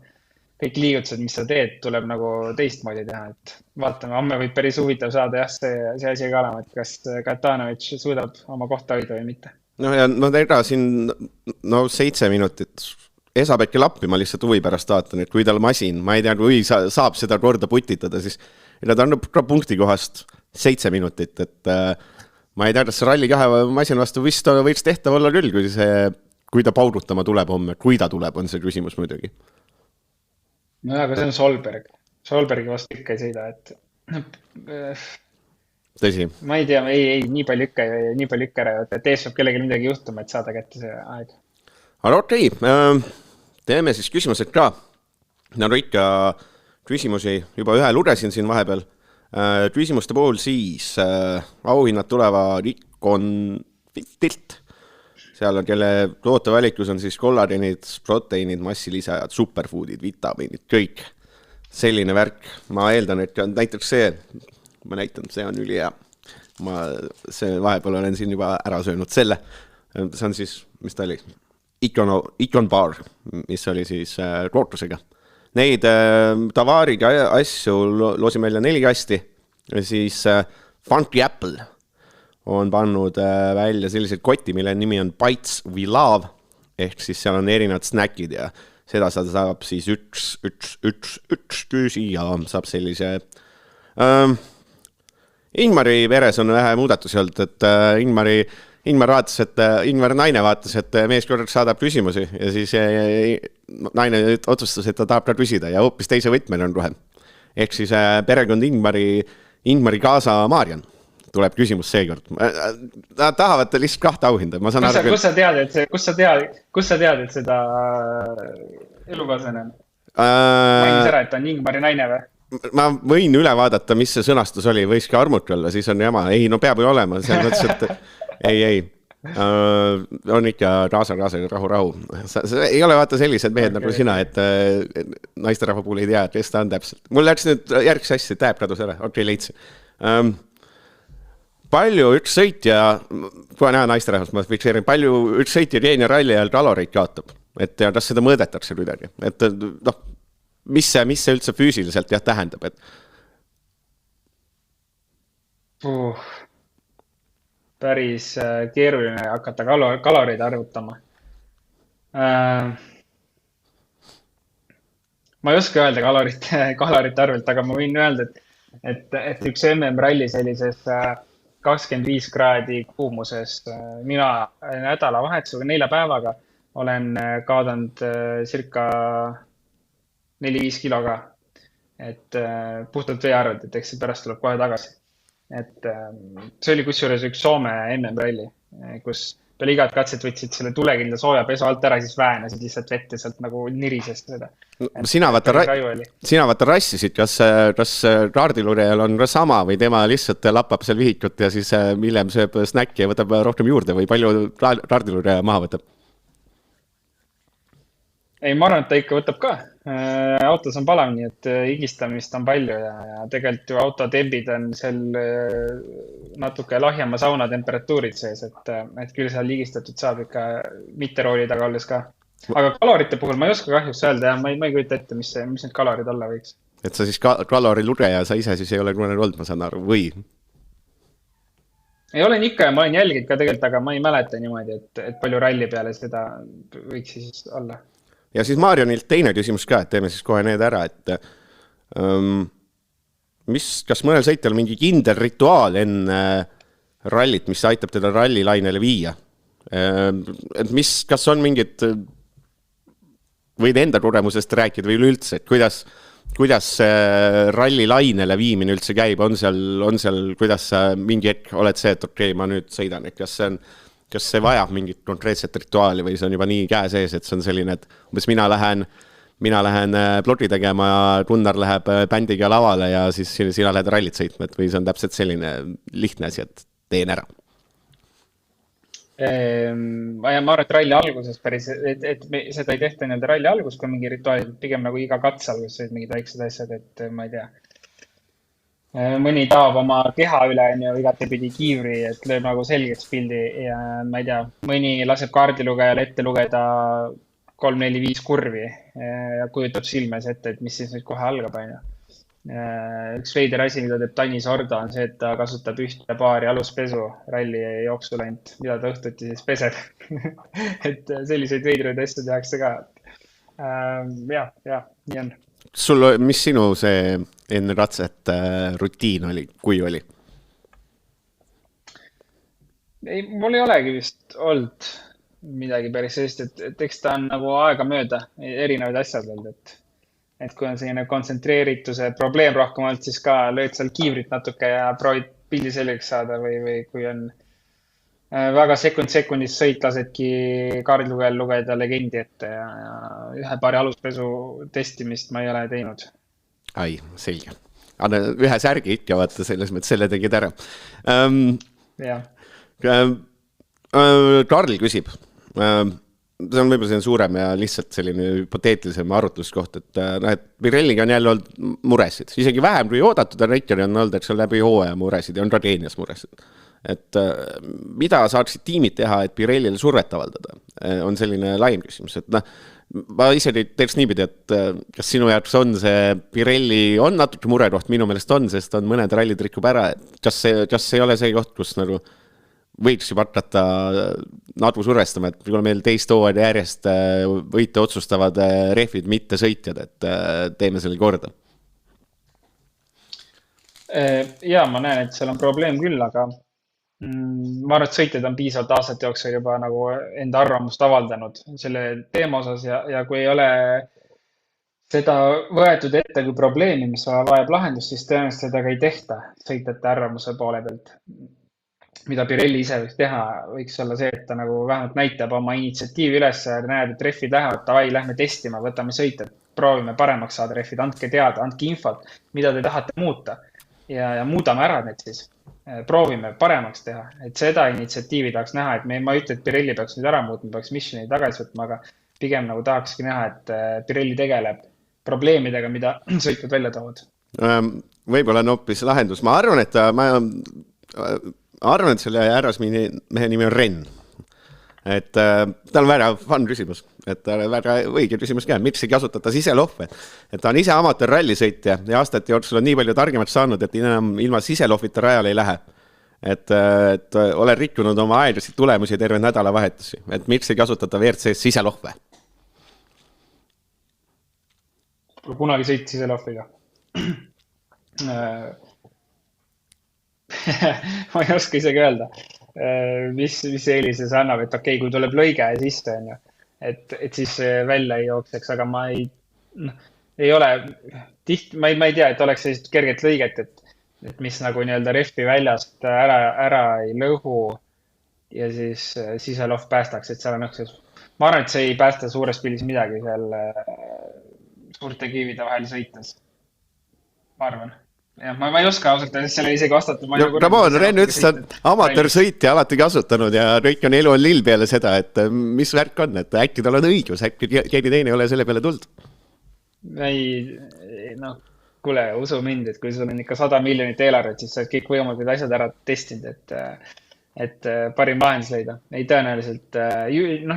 kõik liigutused, mis sa teed, tuleb nagu teistmoodi teha, et vaatame, homme võib päris huvitav saada jah, see asi ka olema, et kas Kajetanovitš suudab oma kohta hoida või mitte. No ja ega siin 7 minutit. Saab äkki lappi, ma lihtsalt huvi pärast vaatan, et kui tal masin, ma ei tea, kui saab seda korda putitada, siis ta annab ka punkti kohast 7 minutit, et ma ei tea, kas ralli 2 masin vastu vist võiks tehtav olla küll, kui ta paudutama tuleb homme, kui ta tuleb, on see küsimus muidugi. No aga see on Solberg. Solbergi vastu ikka ei sõida, et tõsi. Ma ei tea, ei, nii palju ikka ära, et ees peab kellegi midagi juhtuma, et saada kätte see aeg. Aga okei, teeme siis küsimused ka. Nagu ikka küsimusi juba ühe lugesin siin vahepeal. Küsimuste puhul siis auhinnad tuleva Rikon Fitilt. Seal on, kelle tootevalikus on siis kollarinid, proteiinid, massilisajad, superfoodid, vitamiinid, kõik. Selline värk. Ma eeldan, et näiteks see on ülihea. See vahepeal olen siin juba ära söönud selle. See on siis, mis ta oli? Icon Bar, mis oli siis rootlusega. Neid tavaariga asju loosime välja 4 kasti. Siis Funky Apple on pannud välja sellised koti, mille nimi on Bites We Love, ehk siis seal on erinevad snackid ja seda saab siis üks küüsi ja saab sellise Ingmari veres on vähe muudatusi olnud, et Ingmar naine vaatas, et mees korraks saadab küsimusi ja siis naine otsustas, et ta tahab ka küsida ja hoopis teise võtmel on kohe. Ehk siis perekond Ingmari kaasa Maarjan tuleb küsimus seekord. Nad tahavad lihtsalt 2 auhinda. Kus sa tead, et seda elukaaslane on? Mainis ära, et on Ingmari naine või? Ma võin üle vaadata, mis see sõnastus oli, võiks ka armuti olla, siis on jama. Ei, no peab ju olema, selles mõttes, et ei. On ikka raasa, rahu. Ei ole vaata sellised mehed nagu sina, et naisterahva puhul ei tea, kes ta on täpselt. Mul läks nüüd järgis asja, tääb kadus ära, okei, leidsin. Palju üks sõitja, kui näha naisterahvast, ma fikseerin, palju üks sõitja Keenia ralli ajal kaloreid kaotab, et kas seda mõõdetakse kuidagi, et mis see üldse füüsiliselt tähendab, et päris keeruline hakata kaloreid arvutama. Ma ei oska öelda kalorite arvelt, aga ma võin öelda, et üks MM-ralli sellises 25 kraadi kuumuses mina nädalavahetusega 4 päevaga olen kaadanud circa 4-5 kiloga, et puhtalt vee arvelt, et eks see pärast tuleb kohe tagasi. Et see oli kusjuures üks Soome MM-ralli, kus peale igat katset võtsid selle tulekilda sooja pesu alt ära, siis väänasid lihtsalt vett ja sealt nagu nirisest seda. Sina vaata rassisid, kas kaardilurejal on ka sama või tema lihtsalt lappab seal vihikut ja siis hiljem sööb snäkki ja võtab rohkem juurde või palju kaardilureja maha võtab? Ei, ma arvan, et ta ikka võtab ka. Autos on palav, nii et higistamist on palju ja tegelikult ju autotembid on seal natuke lahjema sauna temperatuurid sees, et küll seal higistatud saab ikka mitte rooli taga olles ka. aga kalorite puhul ma ei oska kahjuks öelda ja ma ei kujuta ette, mis need kalorid olla võiks. et sa siis kalorilugeja, sa ise siis ei ole kunagi olnud, ma saan aru, või? Ei olen ikka ja ma olen jälginud ka tegelikult, aga ma ei mäleta niimoodi, et palju ralli peale seda võiks siis olla. Ja siis Marionilt teine küsimus ka, et teeme siis kohe need ära, et kas mõnel sõitjal mingi kindel rituaal enne rallit, mis aitab teda rallilainele viia? Et kas on mingid, võid enda kogemusest rääkida või üleüldse, et kuidas rallilainele viimine üldse käib, on seal, kuidas sa mingi hetk oled see, et okei, ma nüüd sõidan, et kas see vajab mingit konkreetset rituaali või see on juba nii käe sees, et see on selline, et umbes mina lähen blogi tegema ja Gunnar läheb bändiga lavale ja siis sina lähed rallit sõitma, või see on täpselt selline lihtne asi, et teen ära? Ma arvan, et ralli alguses päris, et seda ei tehta nii-öelda ralli algus, kui mingi rituaal, pigem nagu iga katse alguses olid mingid väiksed asjad, et ma ei tea. Mõni taob oma keha üle igatepidi kiivri, et lööb nagu selgeks pildi ja ma ei tea, mõni laseb kaardilugejal ette lugeda 3, 4, 5 kurvi ja kujutab silmes ette, et mis siis nüüd kohe algab, on ju. Üks veider asi, mida teeb Tanis Ordo, on see, et ta kasutab ühte paari aluspesu ralli jooksul ainult, mida ta õhtuti siis peseb. et selliseid veidraid asju tehakse ka. Ja, nii on. Mis sinu see enne ratset rutiin oli, kui oli? Ei, mul ei olegi vist olnud midagi päris sellist, et eks ta on nagu aega mööda erinevaid asjad olnud, et kui on selline kontsentreerituse probleem rohkem olnud, siis ka lööd seal kiivrit natuke ja proovid pildi selgeks saada või kui on väga sekundis sõit, lasedki kaardilugejal lugeda legendi ette ja ühe paari aluspesu testimist ma ei ole teinud. Ai, selge. Anna ühe särgi ikka, vaata selles mõttes, selle tegid ära. Karl küsib. See on võib-olla suurem ja lihtsalt selline hüpoteetilisem arutluskoht, et Pirelliga on jälle olnud muresid. Isegi vähem kui oodatud on Reikjari on olnud, eks on läbi hooaja muresid ja on Rageenias muresid. Et mida saaksid tiimid teha, et Pirellile survet avaldada? On selline laiem küsimus. Et ma ise teeks niipidi, et kas sinu jaoks on see Pirelli on natuke murekoht, minu meelest on, sest on mõned rallid rikub ära. Kas see ei ole see koht, kus nagu võiks juba hakata nadu survestama, et kui meil teist hooaja järjest võite otsustavad rehvid mitte sõitjad, et teeme selle korda? Ja, ma näen, et seal on probleem küll, aga ma arvan, et sõitjad on piisavalt aastate jooksul juba nagu enda arvamust avaldanud selle teema osas ja kui ei ole seda võetud ette kui probleemi, mis vajab lahendust, siis tõenäoliselt seda ka ei tehta sõitjate arvamuse poole pealt. Mida Pirelli ise võiks teha, võiks olla see, et ta nagu vähemalt näitab oma initsiatiivi üles ja näeb, et rehvid lähevad, davai, lähme testima, võtame sõitjad, proovime paremaks saada rehvid, andke teada, andke infot, mida te tahate muuta ja muudame ära need siis. Proovime paremaks teha, et seda initsiatiivi tahaks näha, et ma ei ütle, et Pirelli peaks nüüd ära muutma, peaks missioni tagasi võtma, aga pigem nagu tahakski näha, et Pirelli tegeleb probleemidega, mida sõitjad välja toovad. Võib-olla on hoopis lahendus. Ma arvan, et selle härrasmehe nimi on Ren. Et ta on väga fun küsimus. Et ta on väga õige küsimus ka. Miks ei kasutata siselohve? Et ta on ise amatöörrallisõitja ja aastate jooksul on nii palju targemaks saanud, et enam ilma siselohvita rajal ei lähe. Et olen rikkunud oma aeglasid tulemusi terve nädalavahetusi. Et miks ei kasutata WRC-s siselohve? Kunagi sõit siselohviga. Ma ei oska isegi öelda, mis eelise see annab, et okei, kui tuleb lõige sisse, on ju, et siis välja ei jookseks, aga ma ei ole ma ei tea, et oleks sellist kerget lõiget, et mis nagu nii-öelda rehvi väljast ära ei lõhu ja siis siselohv päästaks, et seal on ma arvan, et see ei päästa suures pildis midagi seal suurte kivide vahel sõites. Ma arvan. Ja, ma ei oska ausalt selle isegi vastata. Ramon, Ren ütles, et amatöörsõitja alati kasutanud ja kõik on elu on lill peale seda, et mis värk on, et äkki tal on õigus, äkki keegi teine ei ole selle peale tuld? Kuule, usu mind, et kui sul on ikka 100 miljonit eelarvet, siis sa oled kõik võimalikud asjad ära testinud, et parim lahendus leida. Ei tõenäoliselt,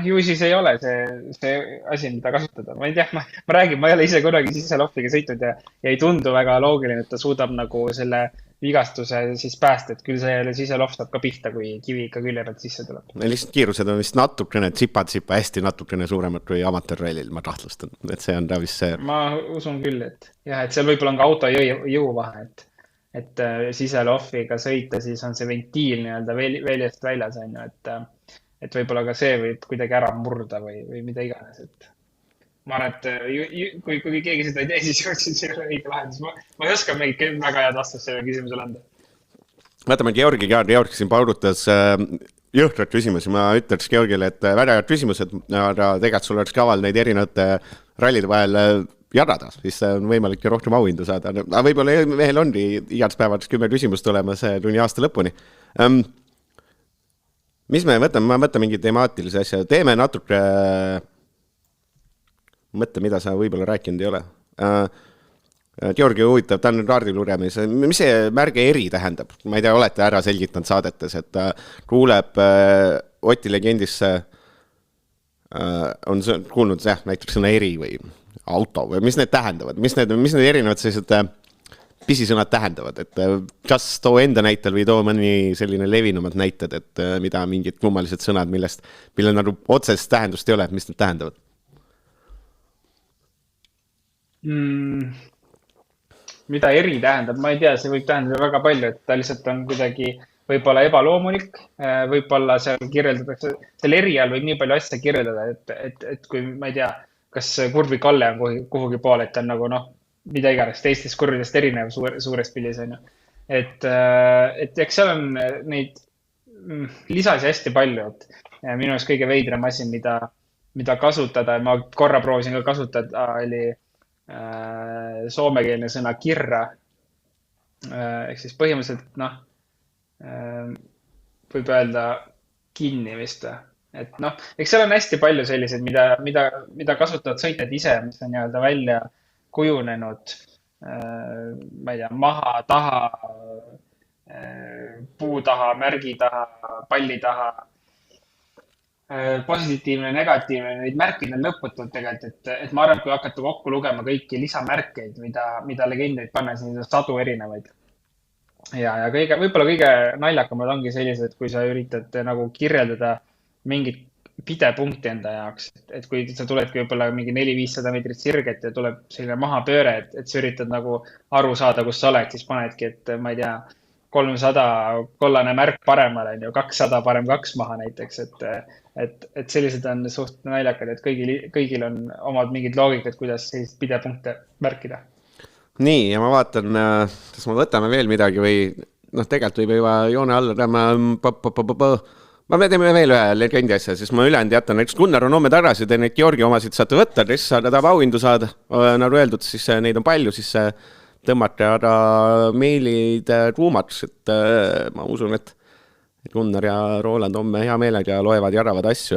ju siis ei ole see asi, mida kasutada. Ma ei tea, ma räägin, ma ei ole ise kunagi siseloffiga sõitnud ja ei tundu väga loogiline, et ta suudab nagu selle vigastuse siis päästa, et küll see siseloff saab ka pihta, kui kivi ikka külje pealt sisse tuleb. Lihtsalt kiirused on vist natukene tsipa hästi natukene suuremad kui amatöörallil, ma tahtlustan, et see on ta vist see. Ma usun küll, et jah, et seal võib-olla on ka auto jõuvahe, et siseloffiga sõita, siis on see ventiil nii-öelda väljast väljas, on ju, et võib-olla ka see võib kuidagi ära murda või mida iganes, et ma arvan, et kui keegi seda ei tee, siis ei ole õige lahendus. Ma ei oska mingit väga head vastust selle küsimusele anda. Võtame Georgi siin paudutas jõhtrat küsimusi. Ma ütleks Georgile, et väga head küsimused, aga tegelikult sul oleks kaval neid erinevate rallide vahel jagada, siis on võimalik rohkem auhindu saada. Aga võib-olla mehel ongi igast päevades 10 küsimust tulemas kuni aasta lõpuni. Mis me võtame? Ma võtan mingi temaatilise asja. Teeme natuke mõtte, mida sa võib-olla rääkinud ei ole. Georgi huvitav, ta on kaardil lugemis. Mis see märge eri tähendab? Ma ei tea, olete ära selgitanud saadetes, et kuuleb Oti legendisse on kuulnud näiteks sõna eri või auto või mis need tähendavad, mis need erinevad sellised pisisõnad tähendavad, et kas too enda näitel või too mõni selline levinumad näited, et mida mingid kummalised sõnad, millel nagu otsest tähendust ei ole, mis need tähendavad? Mida eri tähendab, ma ei tea, see võib tähendada väga palju, et ta lihtsalt on kuidagi võib-olla ebaloomulik, võib-olla seal kirjeldatakse, seal eri all võib nii palju asja kirjeldada, et kui ma ei tea, kas kurvi kalle on kuhugi poole, et on nagu mida iganes teistest kurvidest erinev suures pildis on ju. Et eks seal on neid lisasi hästi palju, et minu arust kõige veidram asi, mida kasutada, ma korra proovisin ka kasutada, oli soomekeelne sõna kirra. Ehk siis põhimõtteliselt, võib öelda kinni vist. Et eks seal on hästi palju selliseid, mida kasutavad sõitjad ise, mis on nii-öelda välja kujunenud, ma ei tea, maha, taha, puu taha, märgi taha, palli taha, positiivne, negatiivne, neid märkid on lõputult tegelikult, et ma arvan, kui hakata kokku lugema kõiki lisamärkeid, mida legendeid panna, siis on sadu erinevaid. Ja võib-olla kõige naljakamad ongi sellised, kui sa üritad nagu kirjeldada mingit pidepunkti enda jaoks, et kui sa tuledki võib-olla mingi 400-500 meetrit sirget ja tuleb selline mahapööre, et sa üritad nagu aru saada, kus sa oled, siis panedki, et ma ei tea, 300 kollane märk paremale, 200 parem 2 maha näiteks, et sellised on suht naljakad, et kõigil on omad mingid loogikad, kuidas sellised pidepunkte märkida. Nii, ja ma vaatan, kas ma võtame veel midagi või tegelikult võib juba joone alla ma teeme veel ühe legendi asja, siis ma ülejäänud jätan, näiteks Gunnar on homme tagasi, te neid Georgi omasid saate võtta, kes tahab auhindu saada, nagu öeldud, siis neid on palju, siis tõmmata aga meilid kuumaks, et ma usun, et Gunnar ja Roland homme hea meelega loevad ja jagavad asju.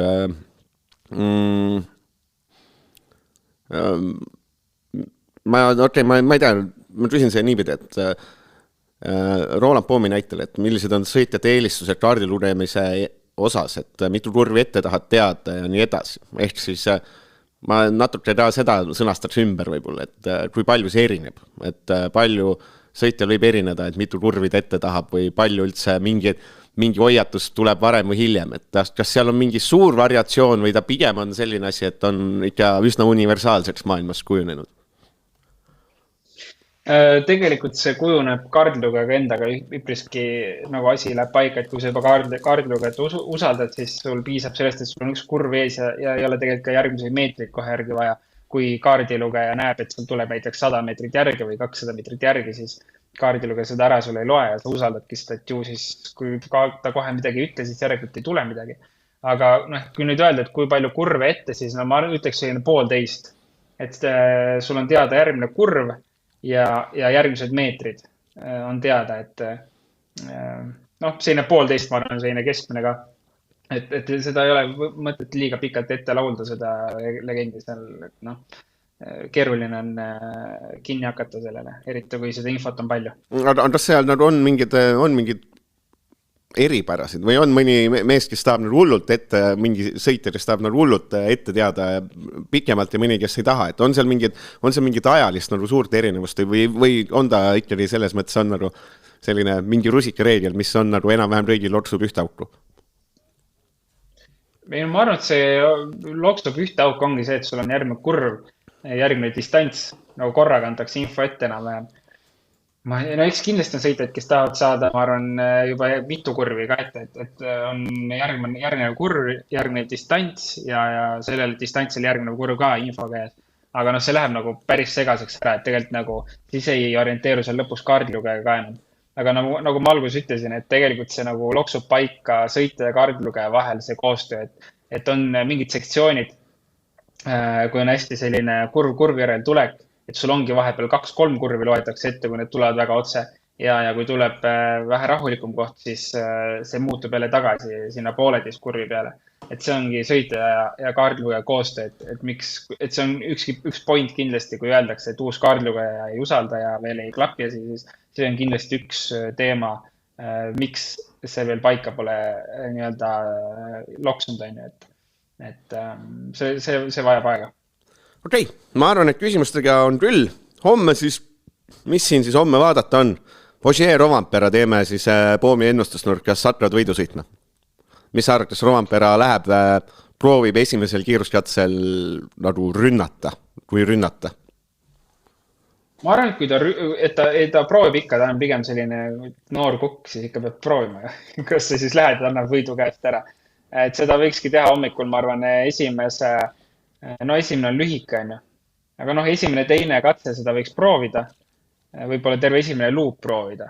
Ma ei tea, ma küsin see niipidi, et Roland Poomi näitel, et millised on sõitjate eelistused kaardil lugemise osas, et mitu kurvi ette tahad teada ja nii edasi. Ehk siis ma natuke ka seda sõnastaks ümber võib-olla, et kui palju see erineb, et palju sõitjal võib erineda, et mitu kurvid ette tahab või palju üldse mingi hoiatus tuleb varem või hiljem, et kas seal on mingi suur variatsioon või ta pigem on selline asi, et on ikka üsna universaalseks maailmas kujunenud? Tegelikult see kujuneb kaardilugejaga endaga üpriski nagu asi läheb paika, et kui sa juba kaardilugejat usaldad, siis sul piisab sellest, et sul on üks kurv ees ja ei ole tegelikult ka järgmiseid meetreid kohe järgi vaja. Kui kaardilugeja näeb, et sul tuleb näiteks 100 meetrit järgi või 200 meetrit järgi, siis kaardilugeja seda ära sul ei loe ja sa usaldadki seda, et ju siis kui ta kohe midagi ei ütle, siis järelikult ei tule midagi. Aga kui nüüd öelda, et kui palju kurve ette, siis ma ütleks selline 1,5. Et sul on teada järgmine kurv ja järgmised meetrid on teada, et selline 1,5, ma arvan, selline keskmine ka. Et seda ei ole mõtet liiga pikalt ette laulda seda legendi seal, et keeruline on kinni hakata sellele, eriti kui seda infot on palju. Aga kas seal on mingid eripärasid või on mõni mees, kes tahab hullult ette, mingi sõitja, kes tahab hullult ette teada pikemalt ja mõni, kes ei taha, et on seal mingid ajalist suurt erinevust või on ta ikkagi selles mõttes on selline mingi rusikareegel, mis on enam-vähem kõigil loksub ühte auku? Ma arvan, et see loksub ühte auku ongi see, et sul on järgmine kurv, järgmine distants, nagu korraga antakse info ette enam-vähem. Eks kindlasti on sõitjad, kes tahavad saada, ma arvan, juba mitu kurvi ka ette, et on järgnev kurv, järgnev distants ja sellel distantsil järgnev kurv ka info käes. Aga see läheb nagu päris segaseks ära, et tegelikult siis ei orienteeru seal lõpus kaardilugeja ka enam. Aga nagu ma alguses ütlesin, et tegelikult see nagu loksub paika sõitja ja kaardilugeja vahel see koostöö, et on mingid sektsioonid, kui on hästi selline kurvi järel tulek, et sul ongi vahepeal 2-3 kurvi loetakse ette, kui need tulevad väga otse ja kui tuleb vähe rahulikum koht, siis see muutub jälle tagasi sinna pooleteist kurvi peale. Et see ongi sõitja ja kaardilugeja koostöö, et see on üks point kindlasti, kui öeldakse, et uus kaardilugeja ei usalda ja veel ei klapi, siis see on kindlasti üks teema, miks see veel paika pole nii-öelda loksunud, et see vajab aega. Okei, ma arvan, et küsimustega on küll. Homme siis, mis siin siis homme vaadata on? Ogier Rovanpera teeme siis Poomi ennustusnurkas Satrad võidu sõitma. Mis arvates Rovanpera läheb, proovib esimesel kiiruskatsel nagu rünnata, kui rünnata? Ma arvan, et kui ta proovib ikka, ta on pigem selline noor kukk, siis ikka peab proovima. Kas see siis lähed, annab võidu käest ära. Et seda võikski teha hommikul, ma arvan, esimene on lühike, aga esimene teine katse seda võiks proovida, võib-olla terve esimene luup proovida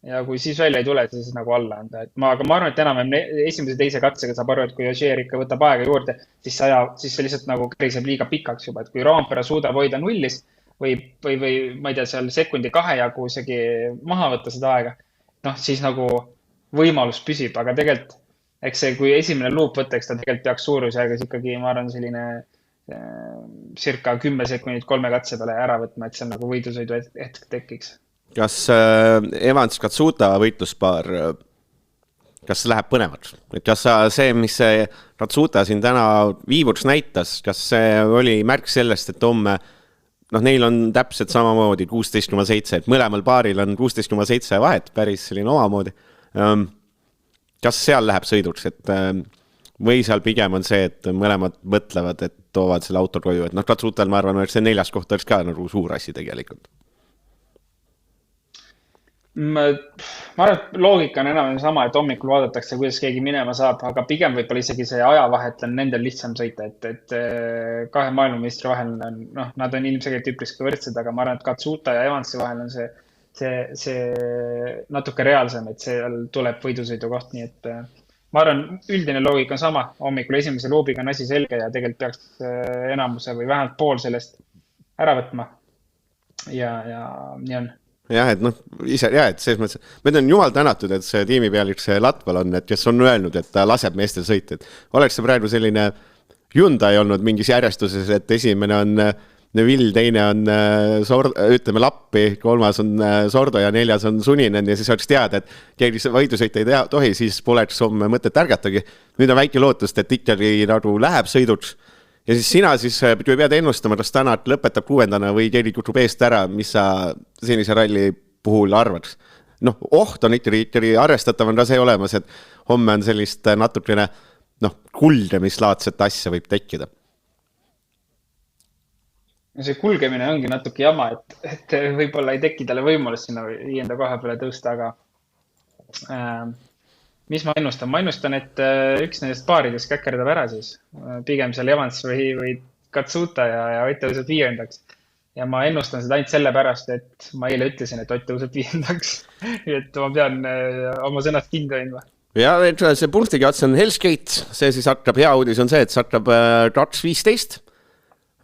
ja kui siis välja ei tule, siis nagu alla anda. Aga ma arvan, et enam esimese teise katsega saab aru, et kui Ogier ikka võtab aega juurde, siis see lihtsalt nagu käriseb liiga pikaks juba, et kui Rovanpera suudab hoida nullis või ma ei tea, seal sekundi 2 jagu isegi maha võtta seda aega, siis nagu võimalus püsib, aga tegelikult eks see, kui esimene luup võtta, eks ta tegelikult peaks suurusjärgus ikkagi, ma arvan, selline circa 10 sekundit 3 katse peale ära võtma, et see nagu võidusõidu hetk tekiks. Kas Evans-Katsuta võitluspaar, kas läheb põnevaks? Et kas see, mis see Katsuta siin täna viivuks näitas, kas see oli märk sellest, et homme, neil on täpselt samamoodi 16,7, et mõlemal paaril on 16,7 vahet, päris selline omamoodi. Kas seal läheb sõiduks, et või seal pigem on see, et mõlemad mõtlevad, et toovad selle auto koju, et Katsutal ma arvan, et see 4. koht oleks ka nagu suur asi tegelikult. Ma arvan, et loogika on enam sama, et hommikul vaadatakse, kuidas keegi minema saab, aga pigem võib-olla isegi see ajavahet on nendel lihtsam sõita, et kahe maailmameistri vahel on, nad on ilmselt üpriski võrdsed, aga ma arvan, et Katsuta ja Evansi vahel on see natuke reaalsem, et seal tuleb võidusõidu koht, nii et ma arvan, üldine loogika on sama, hommikul esimese luubiga on asi selge ja tegelikult peaks enamuse või vähemalt pool sellest ära võtma ja nii on. Jah, et et selles mõttes, me on jumal tänatud, et see tiimipealik see Latval on, et kes on öelnud, et ta laseb meestel sõita, et oleks see praegu selline Hyundai olnud mingis järjestuses, et esimene on Neville, teine on ütleme Lappi, 3. on Sordo ja 4. on Suninen ja siis oleks teada, et keegi võidusõita ei tohi, siis poleks homme mõtet ärgatagi. Nüüd on väike lootust, et ikkagi nagu läheb sõiduks ja siis sina siis, kui pead ennustama, kas Tanat lõpetab 6. või keegi kutub eest ära, mis sa senise ralli puhul arvaks? Oht on ikkagi arvestatav on ka see olemas, et homme on sellist natukene kulgemislaadset asja võib tekkida. See kulgemine ongi natuke jama, et võib-olla ei teki talle võimalus sinna 5. koha peale tõusta, aga mis ma ennustan? Ma ennustan, et üks nendest paaridest käkerdab ära siis. Pigem seal Evans või Katsuta ja Ott tõuseb 5. Ja ma ennustan seda ainult selle pärast, et ma eile ütlesin, et Ott tõuseb 5. Et ma pean oma sõnast kinni hoidma. Ja see punktiga otsa on Hellskate, see siis hakkab, hea uudis on see, et see hakkab 2.15.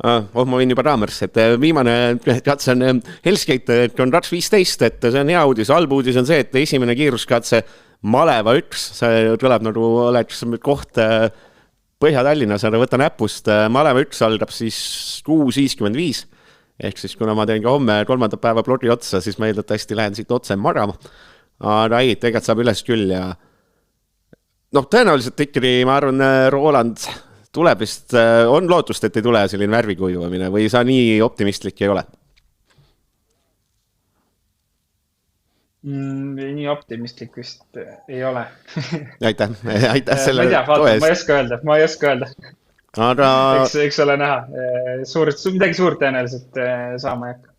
Ma võin juba raamers, et viimane katse on Hellskate, et on 2.15, et see on hea uudis. Halb uudis on see, et esimene kiiruskatse Maleva 1, see tuleb nagu oleks koht Põhja-Tallinnas, aga võta näpust. Maleva 1 aldab siis 6.55, ehk siis kuna ma teen ka homme 3. päeva blogi otsa, siis ma eeldatavasti lähen siit otse magama. Aga ei, tegelikult saab üles küll ja noh, tõenäoliselt ikkagi, ma arvan, Roland tuleb vist, on lootust, et ei tule selline värvikuivamine või sa nii optimistlik ei ole? Nii optimistlik vist ei ole. Aitäh selle toe eest. Ma ei oska öelda. Aga... Eks ole näha. Midagi suurt tõenäoliselt saama ei hakka.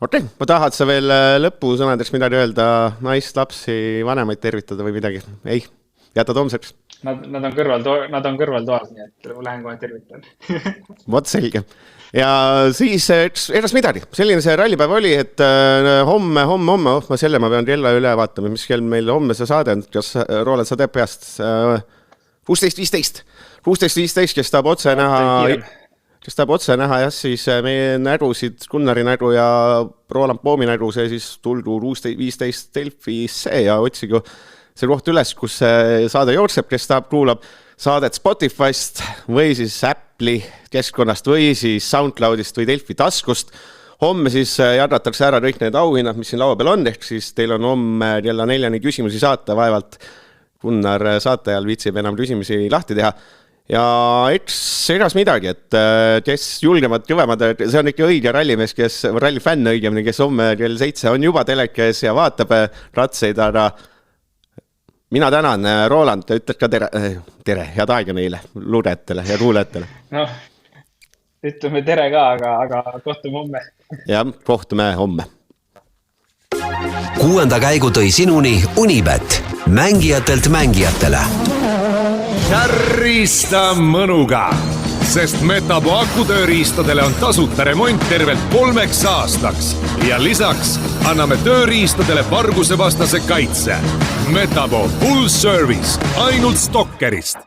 Okei, ma tahad sa veel lõpusõnadeks midagi öelda, naist, lapsi, vanemaid tervitada või midagi? Ei, jätad homseks? Nad on kõrval toas, nii et lähen kohe tervitan. Vot selge. Ja siis edas midagi. Selline see rallipäev oli, et homme, ma selle ma pean kella üle vaatama, mis kell meil homme see saade on, kas Roland sa teeb peast 16.15, kes tahab otse näha, jah, siis meie närusid, Gunnari näru ja Roland Poomi näru, see siis tulgu 16.15 Delfisse ja otsigu see koht üles, kus saade jookseb, kes tahab kuulab saadet Spotify'st või siis Apple'i keskkonnast või siis SoundCloudist või Delfi taskust. Homme siis jagatakse ära kõik need auhinnad, mis siin laua peal on, ehk siis teil on homme kella 4 küsimusi saata, vaevalt Gunnar saatajal viitsib enam küsimusi lahti teha. Ja eks egas midagi, et kes julgemad, kõvemad, see on ikka õige rallimees, rallifänn õigemini, kes homme kell 7 on juba telekes ja vaatab ratseid, aga mina tänan, Roland, ütled ka tere, head aega meile, luuletele ja kuulajatele. Noh, ütleme tere ka, aga kohtume homme. Ja, kohtume homme. 6. käigu tõi sinuni Unibet, mängijatelt mängijatele. Kärrista mõnuga, sest Metabo akutööriistadele on tasuta remont tervelt 3 aastaks ja lisaks anname tööriistadele varguse vastase kaitse. Metabo full service ainult Stokkerist.